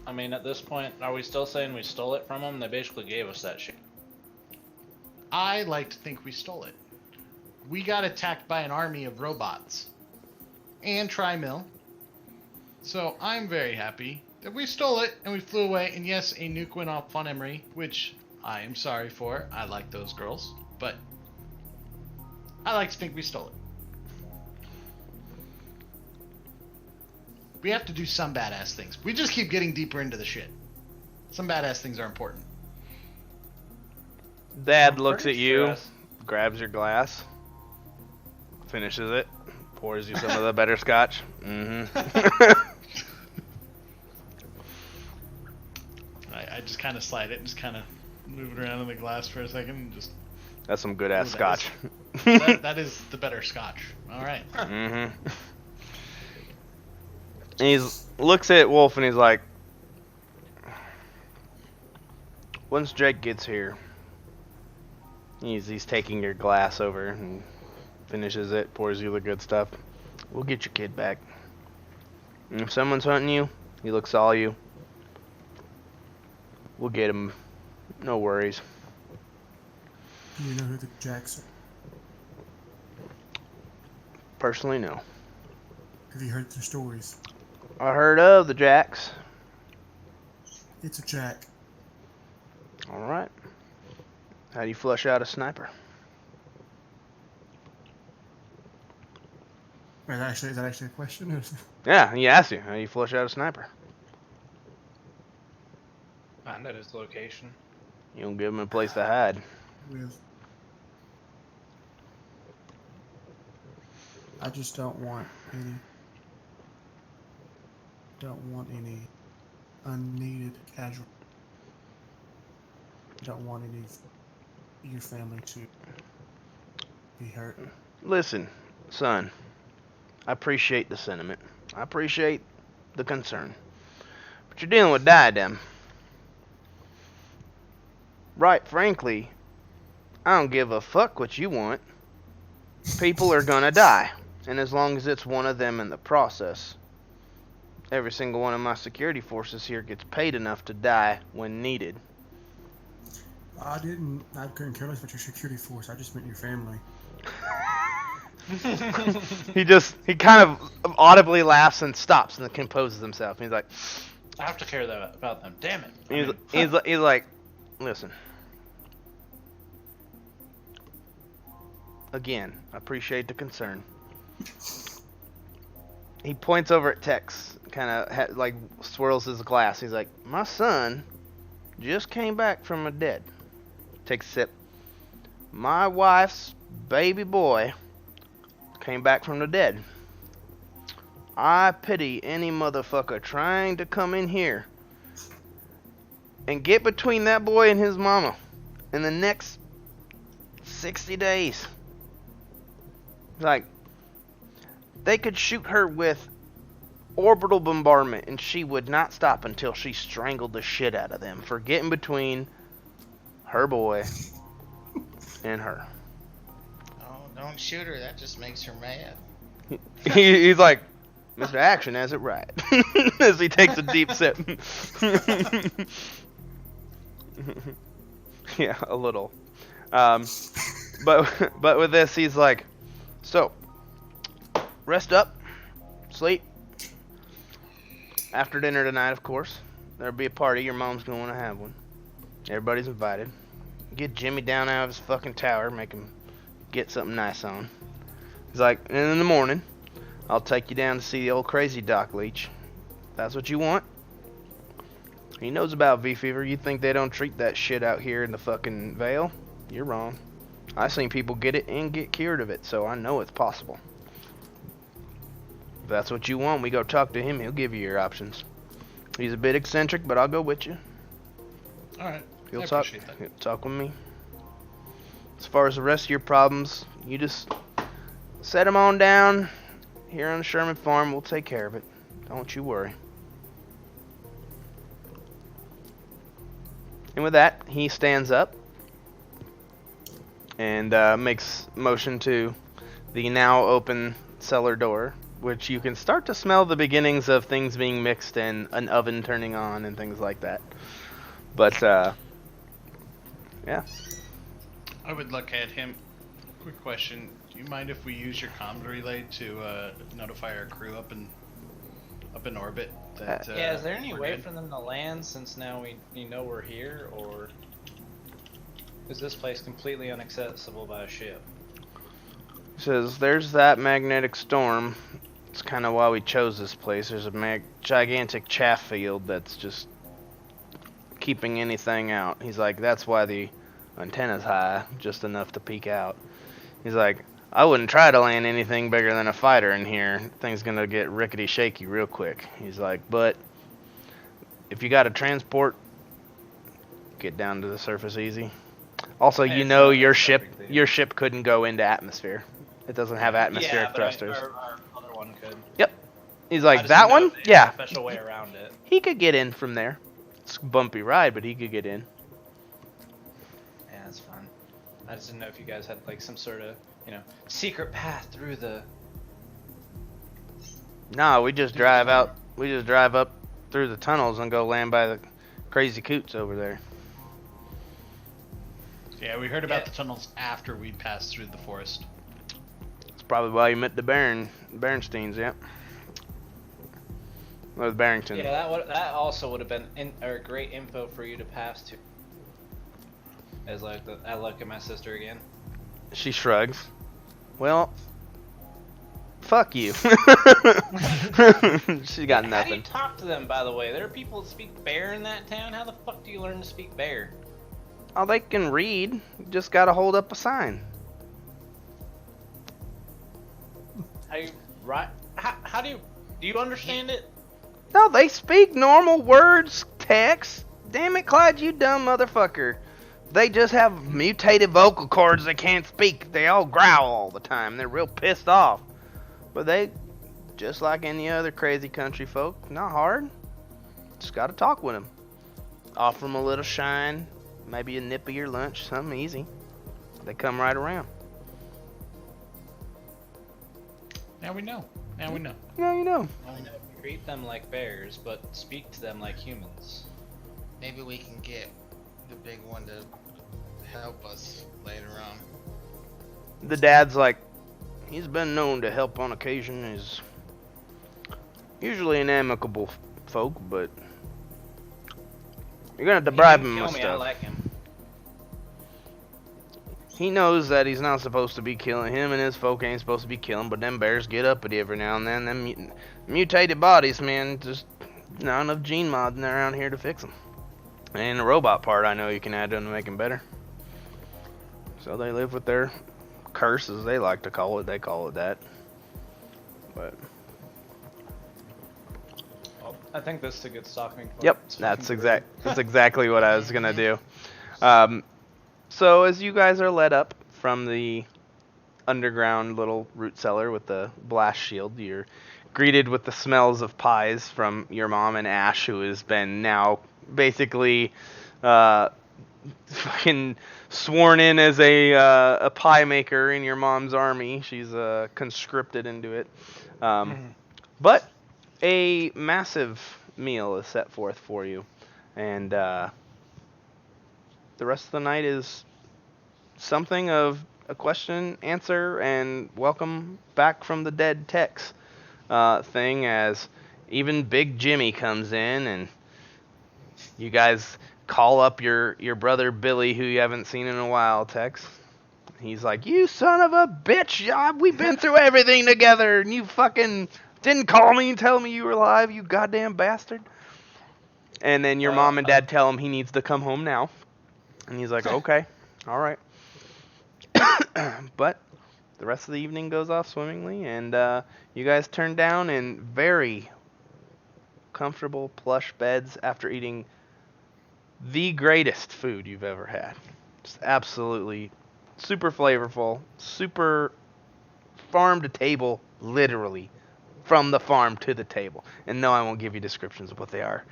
I mean, at this point, are we still saying we stole it from them? They basically gave us that shit. I like to think we stole it. We got attacked by an army of robots. And Tri-Mill. So I'm very happy that we stole it and we flew away. And yes, a nuke went off on Emery, which I am sorry for. I like those girls. But I like to think we stole it. We have to do some badass things. We just keep getting deeper into the shit. Some badass things are important. Dad looks at Pretty you, stressed. grabs your glass, finishes it, pours you some of the better scotch. I just kind of slide it and just kind of move it around in the glass for a second and just... That's some good ass Ooh, scotch. that is the better scotch. All right. And he looks at Wolf and he's like, once Drake gets here, he's taking your glass over and finishes it, pours you the good stuff. We'll get your kid back. And if someone's hunting you, he looks at all you. We'll get him. No worries. Do you know who the Jacks are? Personally, no. Have you heard their stories? I heard of the Jacks. It's a Jack. All right. How do you flush out a sniper? Is that actually a question? Yeah, he asked you. How do you flush out a sniper? Find out his location. You don't give him a place to hide. With. I just don't want any. Don't want any unneeded casualties. Don't want any of your family to be hurt. Listen, son. I appreciate the sentiment. I appreciate the concern. But you're dealing with diadem. Right, frankly, I don't give a fuck what you want. People are gonna die. And as long as it's one of them in the process, every single one of my security forces here gets paid enough to die when needed. I couldn't care less about your security force. I just meant your family. He kind of audibly laughs and stops and then composes himself. He's like, I have to care about them. Damn it. he's like, listen. Again, I appreciate the concern. He points over at Tex, kind of like swirls his glass. He's like, my son just came back from the dead. Takes a sip. My wife's baby boy came back from the dead. I pity any motherfucker trying to come in here and get between that boy and his mama in the next 60 days. Like, they could shoot her with orbital bombardment and she would not stop until she strangled the shit out of them for getting between her boy and her. Oh, don't shoot her. That just makes her mad. He's like, Mr. Action has it right. As he takes a deep sip. Yeah, a little. But with this, he's like, so, rest up, sleep. After dinner tonight, of course, there'll be a party. Your mom's gonna want to have one. Everybody's invited. Get Jimmy down out of his fucking tower, make him get something nice on. He's like, and in the morning, I'll take you down to see the old crazy Doc Leech. That's what you want. He knows about V fever. You think they don't treat that shit out here in the fucking Vale? You're wrong. I've seen people get it and get cured of it, so I know it's possible. If that's what you want, we go talk to him. He'll give you your options. He's a bit eccentric, but I'll go with you. Alright. He'll I talk. appreciate that. He'll talk with me. As far as the rest of your problems, you just set them on down here on the Sherman farm. We'll take care of it. Don't you worry. And with that, he stands up and makes motion to the now open cellar door, which you can start to smell the beginnings of things being mixed and an oven turning on and things like that. But, yeah. I would look at him. Quick question. Do you mind if we use your comms relay to notify our crew up in orbit? That, Yeah, is there any we're way good? for them to land since now we know we're here, or is this place completely inaccessible by a ship? Says there's that magnetic storm. It's kind of why we chose this place. There's a gigantic chaff field that's just keeping anything out. He's like, that's why the antenna's high, just enough to peek out. He's like, I wouldn't try to land anything bigger than a fighter in here. Thing's gonna get rickety shaky real quick. He's like, but if you got a transport, get down to the surface easy. Also, Hey, you it's know not your a ship big deal. your ship couldn't go into atmosphere. It doesn't have atmospheric yeah, thrusters. But our other one could. Yep. He's I like, just that didn't know one? if they had Yeah. a special way around it. He could get in from there. It's a bumpy ride, but he could get in. Yeah, that's fun. I just didn't know if you guys had like some sort of, secret path through the. No, we just drive out. We just drive up through the tunnels and go land by the crazy coots over there. Yeah, we heard about Yeah. the tunnels after we passed through the forest. That's probably why you met the Berensteins, yep. Or the Barrington. Yeah, that also would have been great info for you to pass to. As like I look at my sister again. She shrugs. Well, fuck you. She got How do you nothing. talk to them, by the way? There are people that speak bear in that town. How the fuck do you learn to speak bear? Oh, they can read. You just gotta hold up a sign. How you right? How do you understand it? No, they speak normal words, text. Damn it, Clyde, you dumb motherfucker. They just have mutated vocal cords they can't speak. They all growl all the time. They're real pissed off. But they, just like any other crazy country folk, not hard. Just gotta talk with them. Offer them a little shine, maybe a nip of your lunch, something easy. They come right around. Now we know. Now we know. Yeah, you know. Treat them like bears, but speak to them like humans. Maybe we can get the big one to help us later on. The dad's like, he's been known to help on occasion. He's usually an amicable folk, but you're gonna have to bribe him with I stuff. like him. He knows that he's not supposed to be killing him, and his folk ain't supposed to be killing. But them bears get uppity every now and then. Them mutated bodies, man, just not enough gene modding around here to fix them. And the robot part, I know you can add to them to make them better. So they live with their curse, as they like to call it. They call it that. But I think this is a good stopping point. yep, that's exactly what I was gonna do. So as you guys are led up from the underground little root cellar with the blast shield, you're greeted with the smells of pies from your mom and Ash, who has been now basically fucking sworn in as a pie maker in your mom's army. She's conscripted into it. But a massive meal is set forth for you, and the rest of the night is something of a question, answer, and welcome back from the dead Tex thing, as even Big Jimmy comes in, and you guys call up your brother Billy, who you haven't seen in a while, Tex. He's like, you son of a bitch, we've been through everything together, and you fucking didn't call me and tell me you were alive, you goddamn bastard. And then your mom and dad tell him he needs to come home now. And he's like, okay, all right. But the rest of the evening goes off swimmingly, and you guys turn down in very comfortable plush beds after eating the greatest food you've ever had. Just absolutely super flavorful, super farm to table, literally from the farm to the table. And no, I won't give you descriptions of what they are.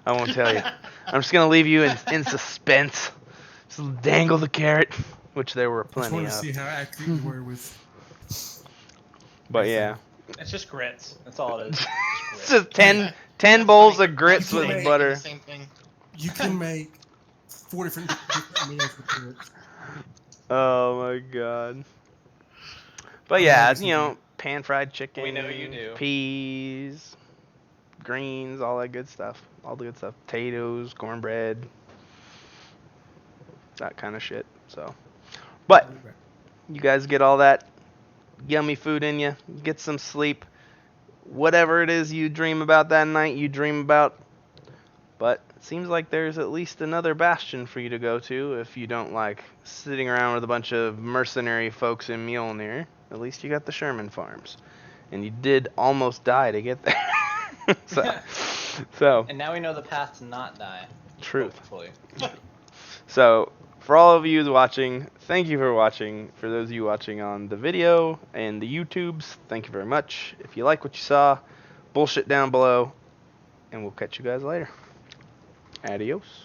I won't tell you. I'm just going to leave you in suspense. Just dangle the carrot, which there were Just plenty wanted of. to see how accurate you were with. But yeah. It's just grits. That's all it is. It's just 10 bowls of grits You can with make butter. Same thing. You can make 4 different meals with carrots. Oh my god. But yeah, you know, pan fried chicken. We know you do. Peas, greens, all that good stuff. All the good stuff. Potatoes, cornbread. That kind of shit. So, but you guys get all that yummy food in you. Get some sleep. Whatever it is you dream about that night, you dream about. But it seems like there's at least another bastion for you to go to if you don't like sitting around with a bunch of mercenary folks in Mjolnir. At least you got the Sherman Farms. And you did almost die to get there. so And now we know the path to not die. Truth. Hopefully. So, for all of you watching, thank you for watching. For those of you watching on the video and the YouTubes, thank you very much. If you like what you saw, bullshit down below, and we'll catch you guys later. Adios.